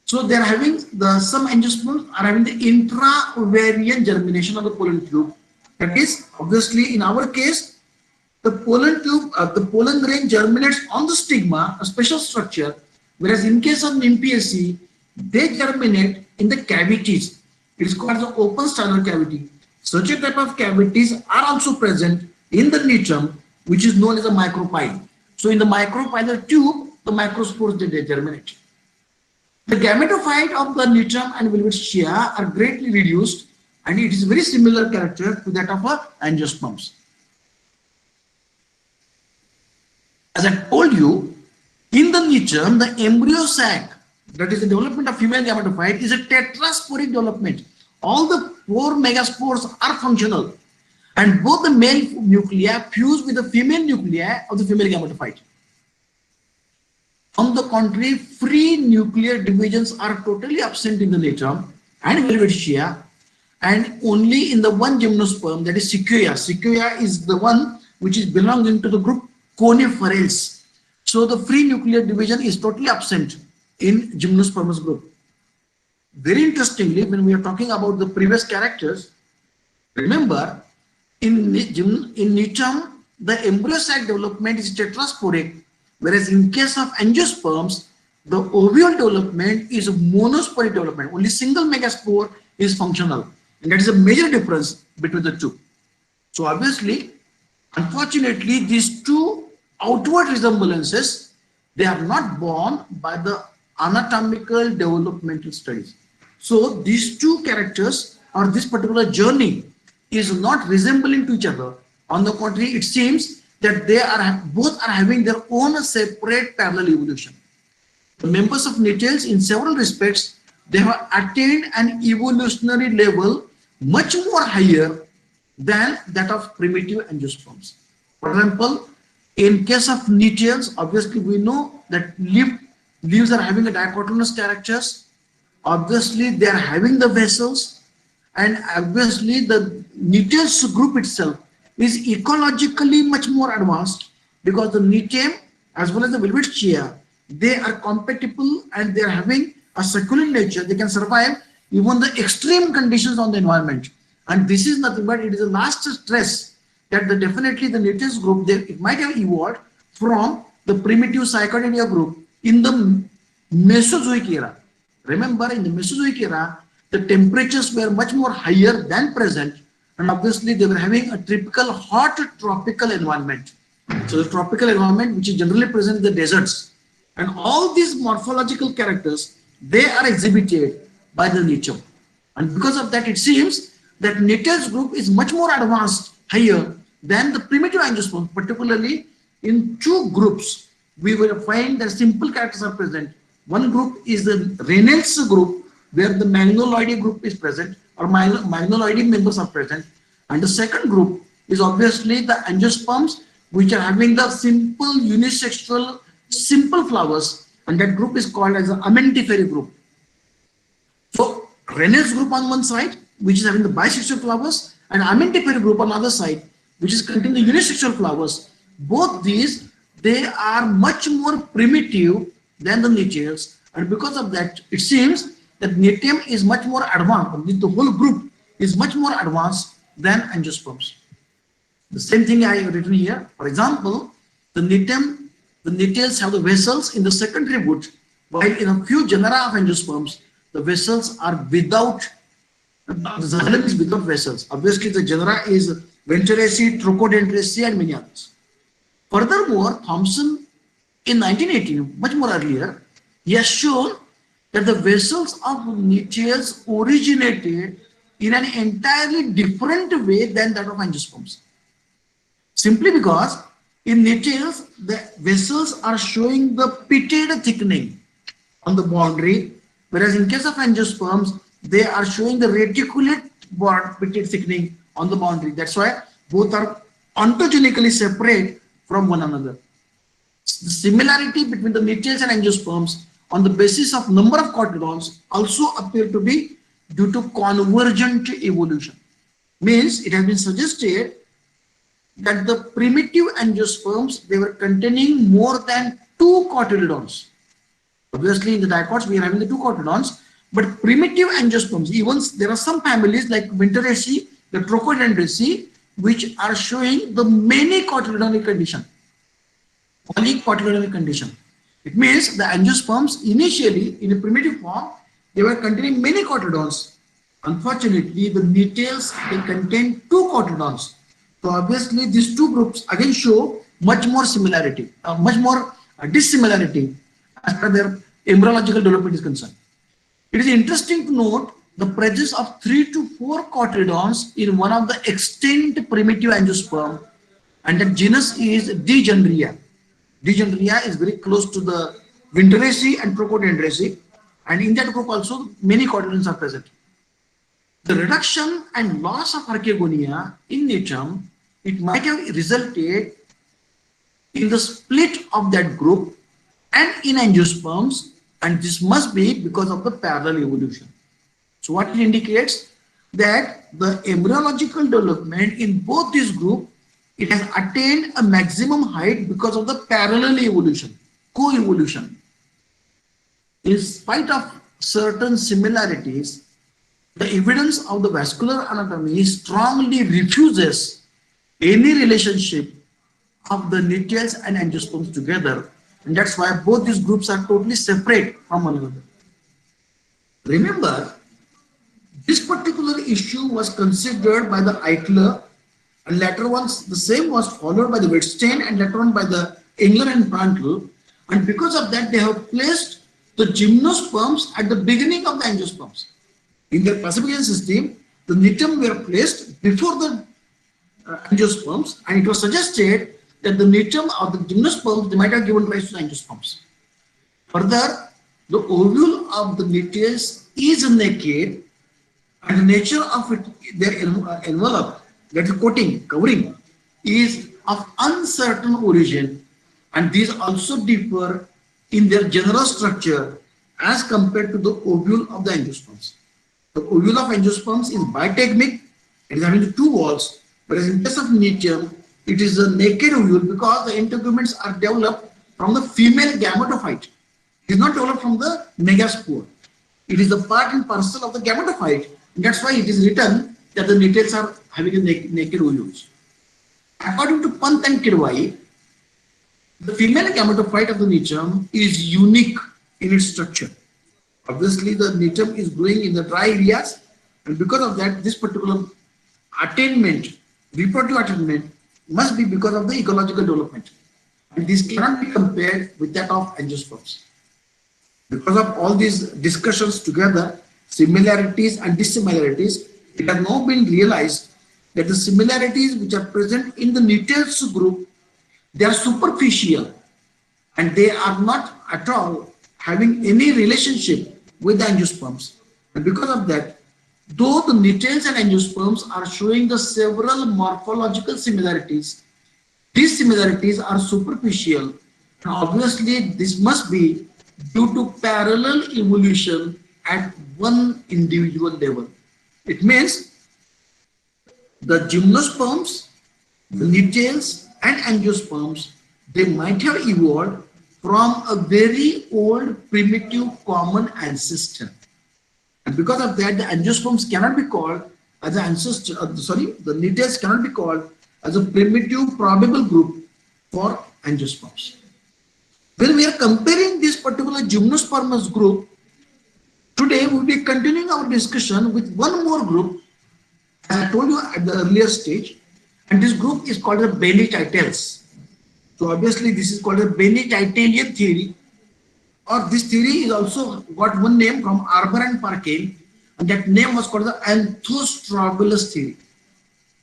S1: So they are having some angiosperms are having the intra-ovarian germination of the pollen tube. That is, obviously in our case, the pollen tube, the pollen grain germinates on the stigma, a special structure, whereas in case of Nymphaceae, they germinate in the cavities. It is called the open stylar cavity. Such a type of cavities are also present in the nichum, which is known as a micropyle. So in the micropylar tube, the microspores they germinate. The gametophyte of the nichum and Welwitschia are greatly reduced, and it is very similar character to that of angiosperms. As I told you, in the nichum, the embryo sac, that is the development of female gametophyte, is a tetrasporic development. All the 4 megaspores are functional, and both the male nuclei fuse with the female nuclei of the female gametophyte. On the contrary, free nuclear divisions are totally absent in the nichum and Welwitschia, and only in the one gymnosperm, that is Sequoia. Sequoia is the one which is belonging to the group Coniferales. So the free nuclear division is totally absent in gymnospermous group. Very interestingly, when we are talking about the previous characters, remember in nichum, the embryo sac development is tetrasporic, whereas in case of angiosperms, the ovule development is a monosporic development. Only single megaspore is functional, and that is a major difference between the two. So obviously, unfortunately, these two outward resemblances, they are not borne by the anatomical developmental studies. So these two characters or this particular journey is not resembling to each other. On the contrary, it seems that they are both are having their own separate parallel evolution. The members of Nichels, in several respects, they have attained an evolutionary level much more higher than that of primitive angiosperms. For example, in case of Nichels, obviously we know that leaves are having a dichotomous characters. Obviously, they are having the vessels, and obviously the Nichels group itself is ecologically much more advanced because the Nichum as well as the Welwitschia, they are compatible and they are having a succulent nature. They can survive even the extreme conditions on the environment. And this is nothing but it is the last stress that definitely the Nichels group, it might have evolved from the primitive Psychodidia group in the Mesozoic era. Remember, in the Mesozoic era, the temperatures were much more higher than present, and obviously they were having a typical hot tropical environment. So the tropical environment which is generally present in the deserts, and all these morphological characters, they are exhibited by the Nichum. And because of that, it seems that Nichels group is much more advanced, higher than the primitive angiosperms, particularly in two groups. We will find that simple characters are present. One group is the Reynolds group, where the Magnoloidae group is present, or myeloid members are present. And the second group is obviously the angiosperms, which are having the simple unisexual simple flowers, and that group is called as the amentiferae group. So Reynolds group on one side, which is having the bisexual flowers, and amentiferae group on the other side, which is containing the unisexual flowers. Both these, they are much more primitive than the niches, and because of that, it seems that Nitium is much more advanced. The whole group is much more advanced than angiosperms. The same thing I have written here. For example, the Nitium, the nitales have the vessels in the secondary wood, while in a few genera of angiosperms, the vessels are without, the xylem is without vessels. Obviously, the genera is Venturaceae, Trochodendroceae, and many others. Furthermore, Thomson in 1918, much more earlier, he has shown that the vessels of nitales originated in an entirely different way than that of angiosperms. Simply because in nitales, the vessels are showing the pitted thickening on the boundary, whereas in case of angiosperms, they are showing the reticulate pitted thickening on the boundary. That's why both are ontogenically separate from one another. The similarity between the nitales and angiosperms on the basis of number of cotyledons also appear to be due to convergent evolution. Means it has been suggested that the primitive angiosperms, they were containing more than 2 cotyledons. Obviously in the dicots we are having the 2 cotyledons, but primitive angiosperms, even there are some families like Venturaceae, the Trochodendroceae, which are showing the many cotyledonic condition, polycotyledonic condition. It means the angiosperms initially in a primitive form, they were containing many cotyledons. Unfortunately, the nitales, they contain 2 cotyledons. So obviously these two groups again show much more similarity, much more dissimilarity as far as their embryological development is concerned. It is interesting to note the presence of 3 to 4 cotyledons in one of the extinct primitive angiosperm, and the genus is Degenria. Degenria is very close to the Venturaceae and Trochodendroceae, and in that group also many cotyledons are present. The reduction and loss of archegonia in Nitium, it might have resulted in the split of that group and in angiosperms, and this must be because of the parallel evolution. So what it indicates that the embryological development in both these groups, it has attained a maximum height because of the parallel evolution, co-evolution. In spite of certain similarities, the evidence of the vascular anatomy strongly refuses any relationship of the nitales and angiosperms together, and that's why both these groups are totally separate from one another. Remember, this particular issue was considered by the Eichler, and later on the same was followed by the Wittstein and later on by the Engler and Prantl, and because of that they have placed the gymnosperms at the beginning of the angiosperms. In their classification system, the Nitium were placed before the angiosperms, and it was suggested that the Nitium or the gymnosperms, they might have given rise to the angiosperms. Further, the ovule of the nitales is naked, and the nature of it, their envelope, that is coating, covering, is of uncertain origin, and these also differ in their general structure as compared to the ovule of the angiosperms. The ovule of angiosperms is bitegmic, it is having 2 walls, whereas in case of Nitium, it is a naked ovule because the integuments are developed from the female gametophyte. It is not developed from the megaspore. It is the part and parcel of the gametophyte. And that's why it is written that the nitales are having a naked ovules. According to Pant and Kidwai, the female gametophyte of the Nitium is unique in its structure. Obviously, the Nitium is growing in the dry areas, and because of that, this particular attainment, reproductive attainment, must be because of the ecological development. And this cannot be compared with that of angiosperms. Because of all these discussions together, similarities and dissimilarities, it has now been realized that the similarities which are present in the nitales group, they are superficial and they are not at all having any relationship with the angiosperms. And because of that, Though the nitales and angiosperms are showing the several morphological similarities, these similarities are superficial. Obviously, this must be due to parallel evolution at one individual level. It means the gymnosperms, the nitales and angiosperms, they might have evolved from a very old primitive common ancestor. And because of that, the angiosperms cannot be called as an ancestor, the nitales cannot be called as a primitive probable group for angiosperms. When we are comparing this particular gymnospermous group, today we will be continuing our discussion with one more group, as I told you at the earlier stage, and this group is called the Benititales. So obviously this is called the Benititalian theory, or this theory is also got one name from Arber and Parkale, and that name was called the Anthostrobulus theory.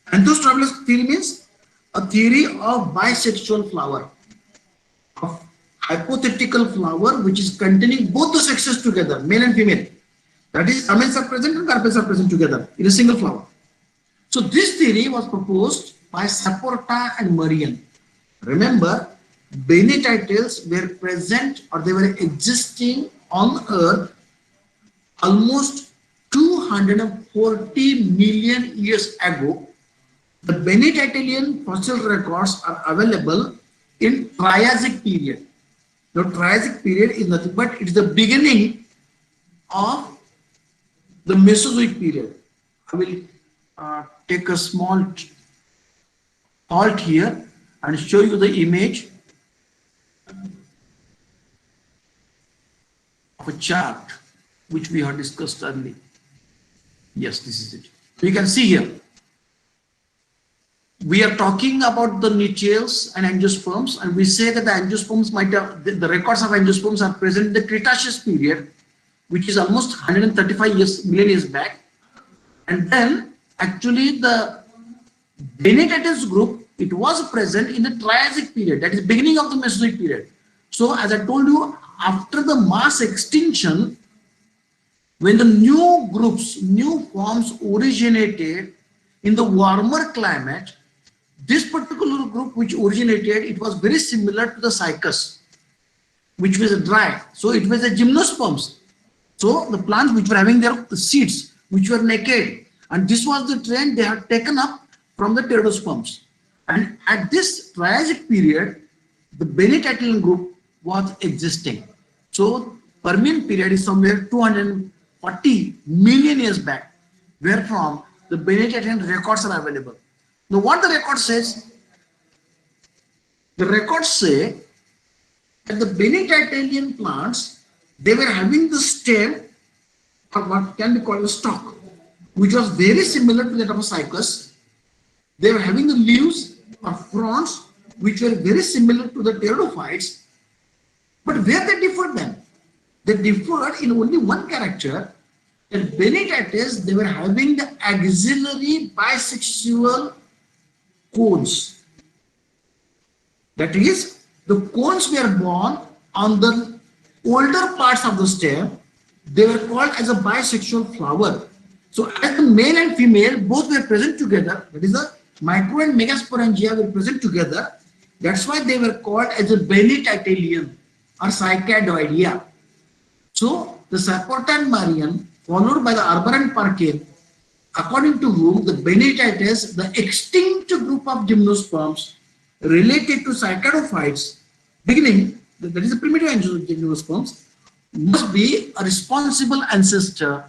S1: Anthostrobulus theory means a theory of bisexual flower, of hypothetical flower which is containing both the sexes together, male and female. That is, amens are present and carpels are present together in a single flower. So this theory was proposed by Saporta and Marian. Remember, Benititales were present, or they were existing on Earth almost 240 million years ago. The Benititalian fossil records are available in Triassic period. The Triassic period is nothing but it is the beginning of the Mesozoic period. I will take a small halt here and show you the image of a chart which we have discussed earlier. Yes, this is it. So you can see here, we are talking about the nitales and angiosperms, and we say that the angiosperms might have, the records of angiosperms are present in the Cretaceous period, which is almost 135 million years back. And then actually the Benititales group, it was present in the Triassic period, that is beginning of the Mesozoic period. So as I told you, after the mass extinction, when the new groups, new forms originated in the warmer climate, this particular group which originated, it was very similar to the cycas, which was dry. So it was a gymnosperms. So the plants which were having their seeds, which were naked, and this was the trend they had taken up from the pteridosperms. And at this Triassic period, the Benititalian group was existing. So Permian period is somewhere 240 million years back, where from the Benititalian records are available. Now what the record says? The records say that the Benititalian plants, they were having the stem, or what can be called a stalk, which was very similar to that of a cycas. They were having the leaves or fronds, which were very similar to the pteridophytes. But where they differed then? They differed in only one character. In Benititales, they were having the axillary bisexual cones. That is, the cones were born on the older parts of the stem. They were called as a bisexual flower. So as the male and female both were present together, that is the micro and megasporangia were present together. That's why they were called as a Benititalian or Cycadoidea. So the Saporta and Marian, followed by the Arber and Parkale, according to whom the Benititales, the extinct group of gymnosperms related to cycadophytes, beginning, that is the primitive gymnosperms, must be a responsible ancestor,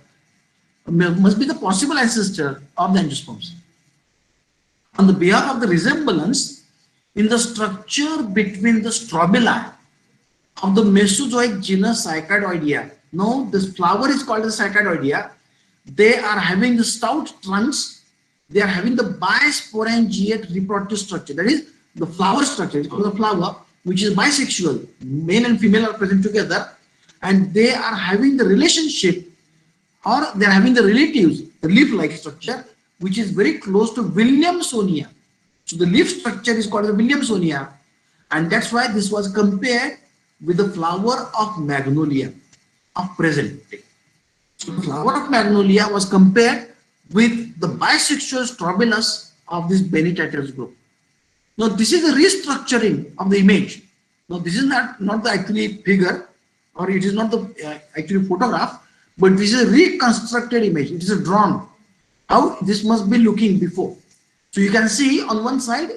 S1: must be the possible ancestor of the angiosperms. On the behalf of the resemblance in the structure between the strobili of the Mesozoic genus Cycadoidea. Now this flower is called the Cycadoidea. They are having the stout trunks. They are having the bisporangiate reproductive structure. That is the flower structure. It's called the flower, which is bisexual. Male and female are present together, and they are having the relationship, or they are having the relatives, the leaf-like structure, which is very close to Williamsonia. So the leaf structure is called the Williamsonia, and that's why this was compared with the flower of Magnolia of present day. So the flower of magnolia was compared with the bisexual strobilus of this Benitatius group. Now this is the restructuring of the image. Now this is not the actually figure, or it is not the actually photograph, but this is a reconstructed image. It is a drawn. How this must be looking before. So you can see on one side,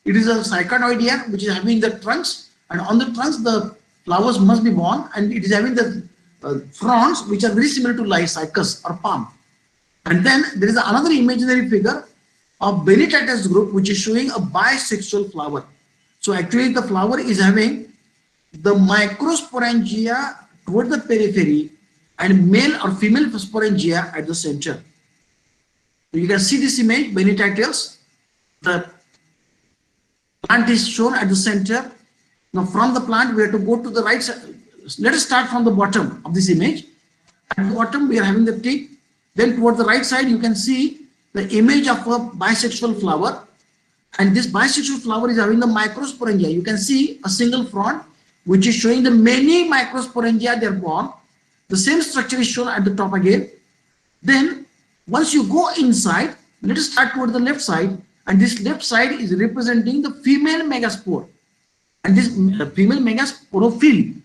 S1: it is a cycadoidea which is having the trunks, and on the trunks the flowers must be born, and it is having the fronds which are very similar to lycus or palm. And then there is another imaginary figure of Benitatius group which is showing a bisexual flower. So actually the flower is having the microsporangia toward the periphery and male or female sporangia at the center. So you can see this image, Benitatius. The plant is shown at the center. Now from the plant we have to go to the right side. Let us start from the bottom of this image. At the bottom we are having the tip. Then toward the right side you can see the image of a bisexual flower. And this bisexual flower is having the microsporangia. You can see a single frond which is showing the many microsporangia they are born. The same structure is shown at the top again. Then once you go inside, let us start toward the left side, and this left side is representing the female megaspore, and this female megasporophyll.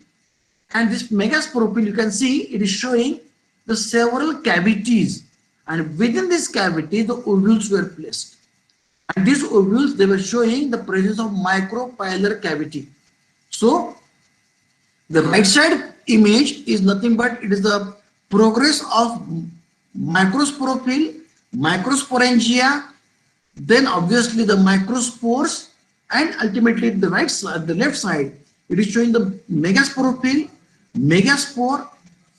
S1: And this megasporophyll, you can see it is showing the several cavities, and within this cavity the ovules were placed. And these ovules, they were showing the presence of micropilar cavity. So the right side image is nothing but it is the progress of microsporophyll, microsporangia, then obviously the microspores, and ultimately the right side, the left side, it is showing the megasporophyll, megaspore,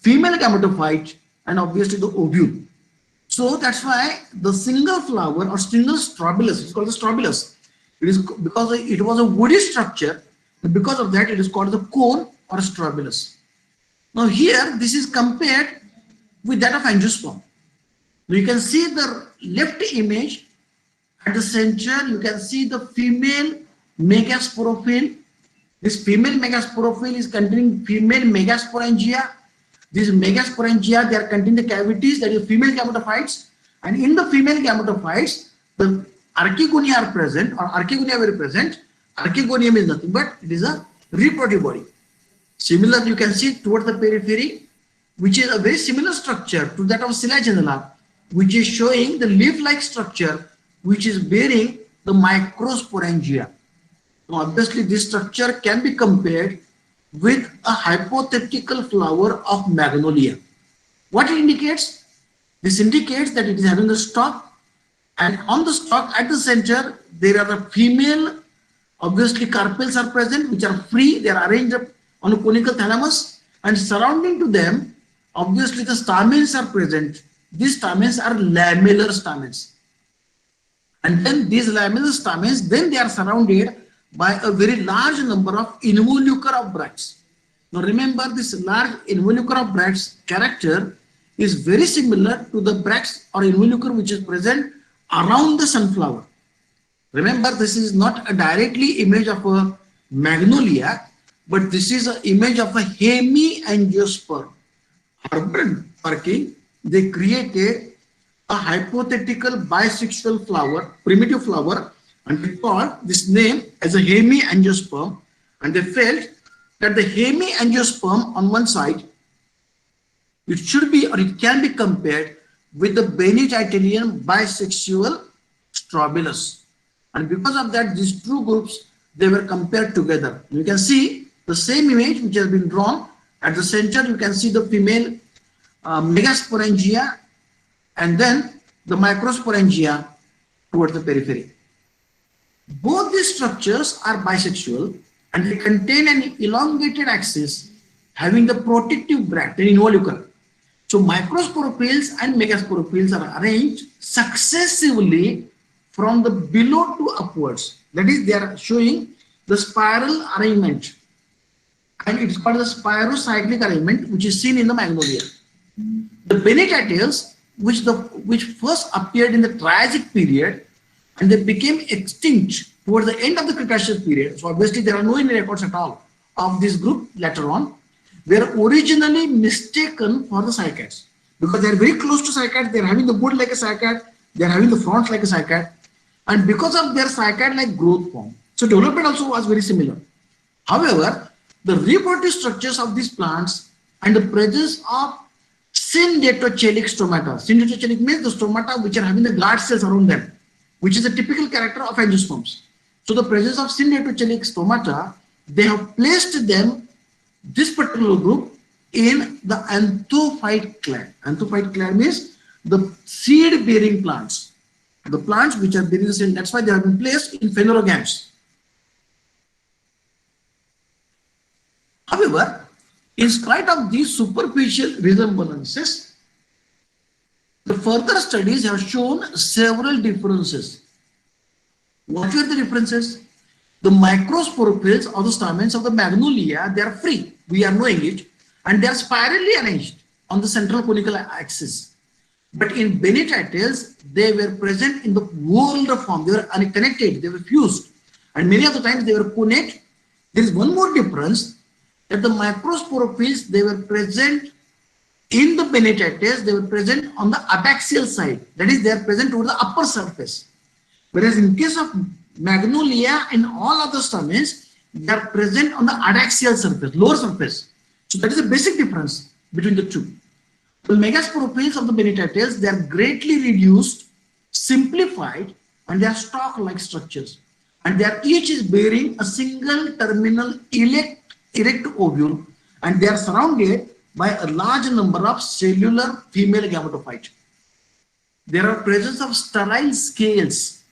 S1: female gametophyte, and obviously the ovule. So that's why the single flower or single strobilus, it's called the strobilus. It is because it was a woody structure, and because of that it is called the cone or strobilus. Now here this is compared with that of angiosperm. You can see the left image at the center. You can see the female megasporophyll. This female megasporophyll is containing female megasporangia. These megasporangia, they are containing the cavities, that is female gametophytes. And in the female gametophytes, the archegonia are present, or archegonia were present. Archegonium is nothing but it is a reproductive body. Similar, you can see toward the periphery, which is a very similar structure to that of Selaginella, which is showing the leaf-like structure, which is bearing the microsporangia. Now, obviously, this structure can be compared with a hypothetical flower of magnolia. What it indicates? This indicates that it is having a stalk, and on the stalk at the center, there are a female, obviously carpels are present, which are free, they are arranged on a conical thalamus, and surrounding to them, obviously the stamens are present. These stamens are lamellar stamens. And then these lamellar stamens, then they are surrounded by a very large number of involucre of bracts. Now remember, this large involucre of bracts character is very similar to the bracts or involucre which is present around the sunflower. Remember, this is not a directly image of a magnolia, but this is an image of a hemiangiosperm. Urban working, they created a hypothetical bisexual flower, primitive flower, and they called this name as a hemiangiosperm, and they felt that the hemiangiosperm on one side, it should be or it can be compared with the Benitatian bisexual strobilus. And because of that, these two groups, they were compared together. You can see the same image which has been drawn. At the center, you can see the female megasporangia, and then the microsporangia towards the periphery. Both these structures are bisexual, and they contain an elongated axis having the protective bract, an involucre. So microsporophylls and megasporophylls are arranged successively from the below to upwards. That is, they are showing the spiral arrangement, and it's called the spirocyclic arrangement, which is seen in the magnolia. The Benitatials, which first appeared in the Triassic period, and they became extinct towards the end of the Cretaceous period. So obviously there are no any records at all of this group later on. They were originally mistaken for the cycads. because they are very close to cycad. They are having the bud like a cycad. They are having the front like a cycad. And because of their cycad-like growth form, so development also was very similar. However, the reproductive structures of these plants and the presence of syndactylic stomata. Syndactylic means the stomata which are having the guard cells around them, which is a typical character of angiosperms. So the presence of syndactylic stomata, they have placed them, this particular group, in the Anthophyte clade. Anthophyte clade means the seed-bearing plants. The plants which are bearing the seed, that's why they have been placed in phanerogams. However, in spite of these superficial resemblances, the further studies have shown several differences. What were the differences? The microsporophytes or the stamens of the magnolia, they are free, we are knowing it, and they are spirally arranged on the central conical axis. But in Benititales, they were present in the whorled form, they were unconnected, they were fused, and many of the times they were connate. There is one more difference, that the microsporophytes, they were present in the Benititales, they were present on the abaxial side, that is, they are present over the upper surface. Whereas in case of magnolia and all other stamens, they are present on the adaxial surface, lower surface. So that is the basic difference between the two. The megasporophytes of the Benititales, they are greatly reduced, simplified, and they are stalk-like structures. And they are each is bearing a single terminal erect ovule, and they are surrounded by a large number of cellular female gametophyte. There are presence of sterile scales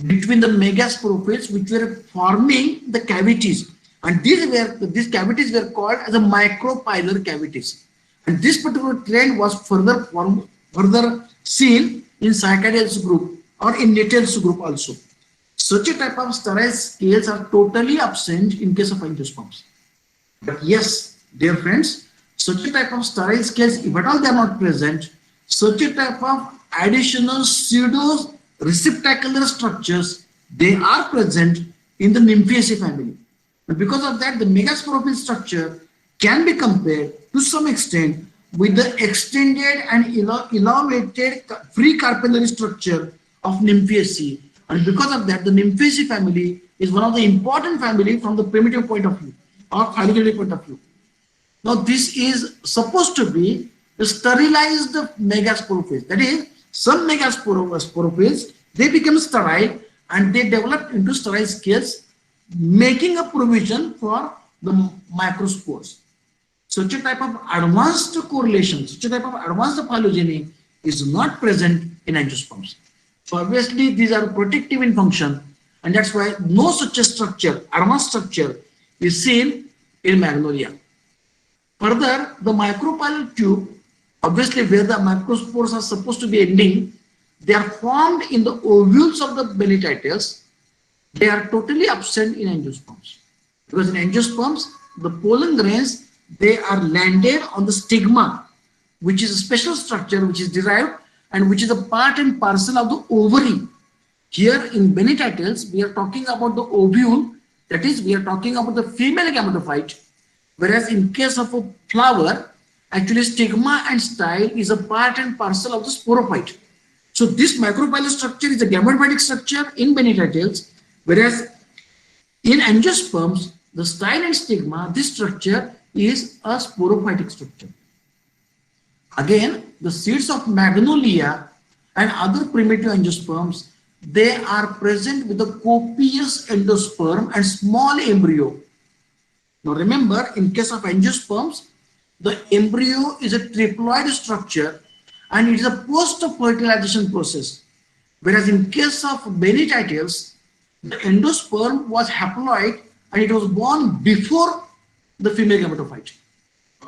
S1: between the megasporophytes which were forming the cavities, and these cavities were called as a micropilar cavities. And this particular trend was further seen in Cycadales group or in Natales group also. Such a type of sterile scales are totally absent in case of angiosperms. But yes, dear friends, such a type of sterile scales, if at all they are not present, such a type of additional pseudo receptacular structures, they are present in the Nymphaceae family. And because of that, the megasporophyte structure can be compared to some extent with the extended and elongated free carpellary structure of Nymphaceae. And because of that, the Nymphaceae family is one of the important family from the primitive point of view or phylogenetic point of view. Now, this is supposed to be the sterilized megasporophytes. That is, some megasporophytes, they become sterile and they develop into sterile scales, making a provision for the microspores. Such a type of advanced correlation, such a type of advanced phylogeny is not present in angiosperms. So obviously these are protective in function, and that's why no such a structure, advanced structure, is seen in magnolia. Further, the micropilar tube, obviously where the microspores are supposed to be ending, they are formed in the ovules of the Benititales. They are totally absent in angiosperms. Because in angiosperms, the pollen grains, they are landed on the stigma, which is a special structure which is derived and which is a part and parcel of the ovary. Here in Benititales, we are talking about the ovule, that is, we are talking about the female gametophyte, whereas in case of a flower, actually stigma and style is a part and parcel of the sporophyte. So this micropilar structure is a gametophytic structure in Benititales, whereas in angiosperms, the style and stigma, this structure is a sporophytic structure. Again, the seeds of magnolia and other primitive angiosperms, they are present with a copious endosperm and small embryo. Now remember, in case of angiosperms, the embryo is a triploid structure and it is a post-fertilization process. Whereas in case of Benititales, the endosperm was haploid and it was born before the female gametophyte.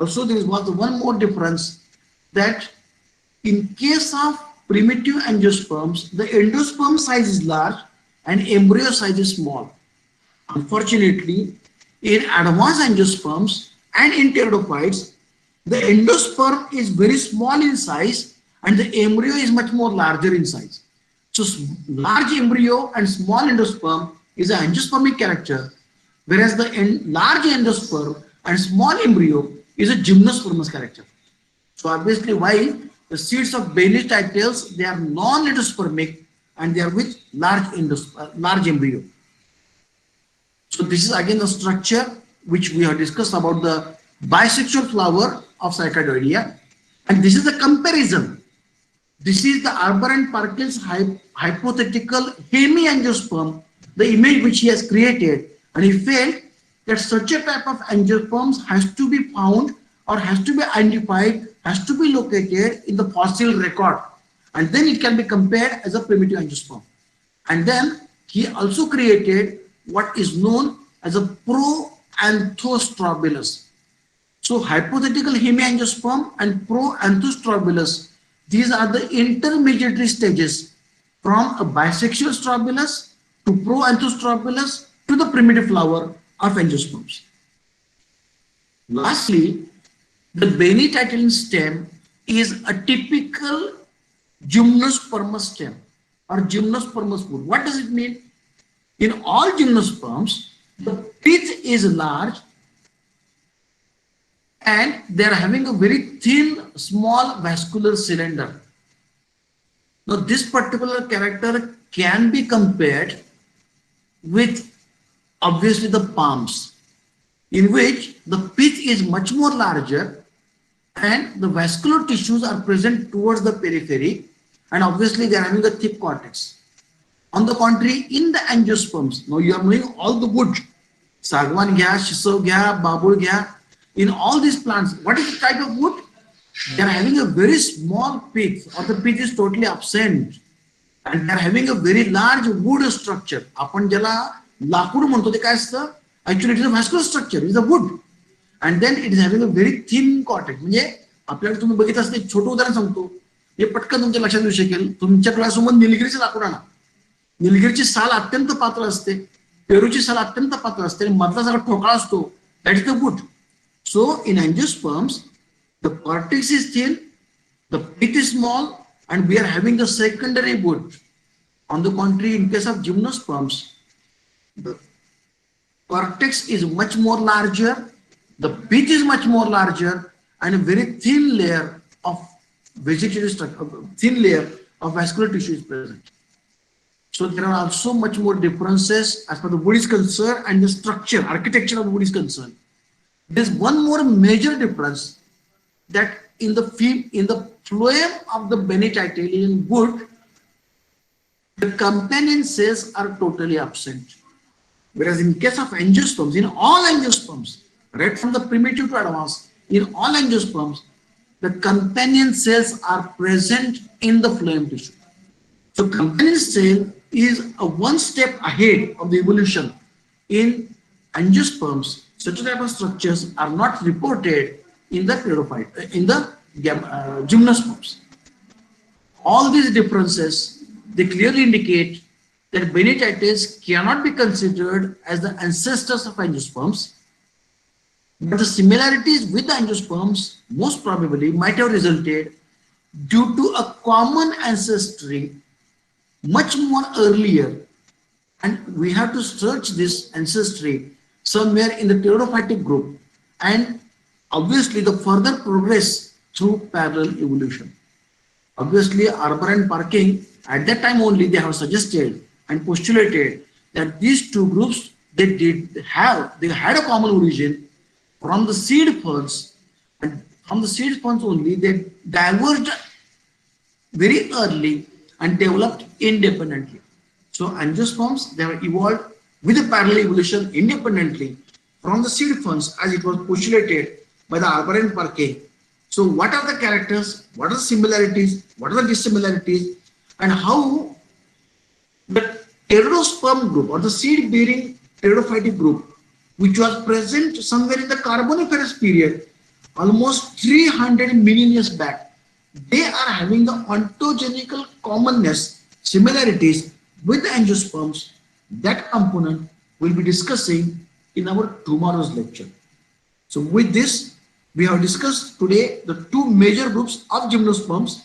S1: Also, there was one more difference, that in case of primitive angiosperms, the endosperm size is large and embryo size is small. Unfortunately, in advanced angiosperms and in pteridophytes, the endosperm is very small in size and the embryo is much more larger in size. So large embryo and small endosperm is an angiospermic character, whereas the large endosperm and small embryo is a gymnospermous character. So obviously, while the seeds of Bainetitles, they are non-endospermic and they are with large embryo. So this is again the structure which we have discussed about the bisexual flower of Cycadoidea, and this is the comparison. This is the Arber and Parkin's hypothetical hemiangiosperm, the image which he has created, and he felt that such a type of angiosperms has to be found or has to be identified, has to be located in the fossil record, and then it can be compared as a primitive angiosperm. And then he also created what is known as a proanthostrobilus. So hypothetical hemiangiosperm and proanthostrobilus, these are the intermediary stages from a bisexual strobilus to proanthostrobilus to the primitive flower of angiosperms. Lastly, the Bainetitline stem is a typical gymnospermous stem or gymnospermous wood. What does it mean? In all gymnosperms, the pith is large and they are having a very thin, small vascular cylinder. Now, this particular character can be compared with obviously the palms, in which the pith is much more larger and the vascular tissues are present towards the periphery, and obviously they are having a thick cortex. On the contrary, in the angiosperms, now you are knowing all the wood, sagwan gya, shiso gya, babul gya, in all these plants, what is the type of wood? They are having a very small pith, or the pith is totally absent, and they are having a very large wood structure. आपण ज्याला लाकूड म्हणतो ते काय असतं? Actually, it is a vascular structure, it is a wood, and then it is having a very thin cortex. म्हणजे आपल्याला तुम्ही बघितलं असतं, एक छोटं उदाहरण सांगतो, हे पटकन तुमच्या लक्षात येऊ शकेल. तुमच्या डोळ्यासमोर निलगिरीचे लाकूड आणा. निलगिरीची साल अत्यंत पातळ असते, पेरूची साल अत्यंत पातळ असते, आणि मधला सगळा ठोकळा असतो, that is the wood. So in angiosperms, the cortex is thin, the pith is small, and we are having a secondary wood. On the contrary, in case of gymnosperms, the cortex is much more larger, the pith is much more larger, and a very thin layer of vegetative structure, thin layer of vascular tissue is present. So there are also much more differences as far as the wood is concerned and the structure, architecture of the wood is concerned. There's one more major difference, that in the phloem of the Bainetitline wood, the companion cells are totally absent. Whereas in case of angiosperms, in all angiosperms, right from the primitive to advanced, in all angiosperms, the companion cells are present in the phloem tissue. So companion cell is a one step ahead of the evolution. In angiosperms, such type of structures are not reported in the gymnosperms. All these differences, they clearly indicate that Bainetitles cannot be considered as the ancestors of angiosperms, but the similarities with the angiosperms most probably might have resulted due to a common ancestry much more earlier, and we have to search this ancestry somewhere in the pteridophytic group, and obviously the further progress through parallel evolution. Obviously, Arber and Parkin at that time only they have suggested and postulated that these two groups they had a common origin from the seed ferns, and from the seed ferns only they diverged very early and developed independently. So angiosperms, they have evolved with a parallel evolution independently from the seed ferns as it was postulated by the Arber and Parkin. So what are the characters, what are the similarities, what are the dissimilarities, and how the pteridosperm group or the seed bearing pteridophytic group, which was present somewhere in the Carboniferous period, almost 300 million years back, they are having the ontogenical commonness, similarities with the angiosperms. That component we'll be discussing in our tomorrow's lecture. So with this, we have discussed today the two major groups of gymnosperms.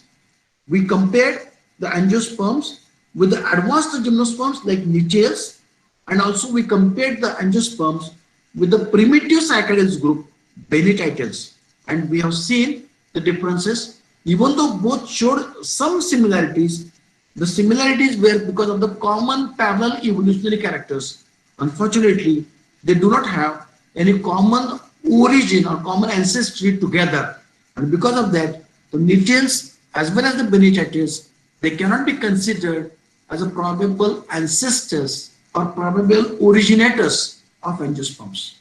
S1: We compared the angiosperms with the advanced gymnosperms like niches, and also we compared the angiosperms with the primitive cycadales group, Bainetitles, and we have seen the differences. Even though both showed some similarities, the similarities were because of the common parallel evolutionary characters. Unfortunately, they do not have any common origin or common ancestry together. And because of that, the Nitians as well as the Benichatians, they cannot be considered as a probable ancestors or probable originators of angiosperms.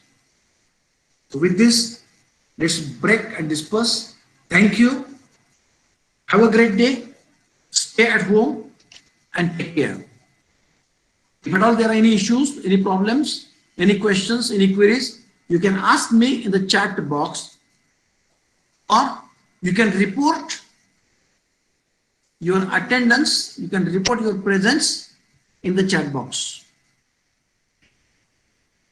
S1: So with this, let's break and disperse. Thank you. Have a great day. Stay at home and take care. If at all there are any issues, any problems, any questions, any queries, you can ask me in the chat box, or you can report your attendance, you can report your presence in the chat box.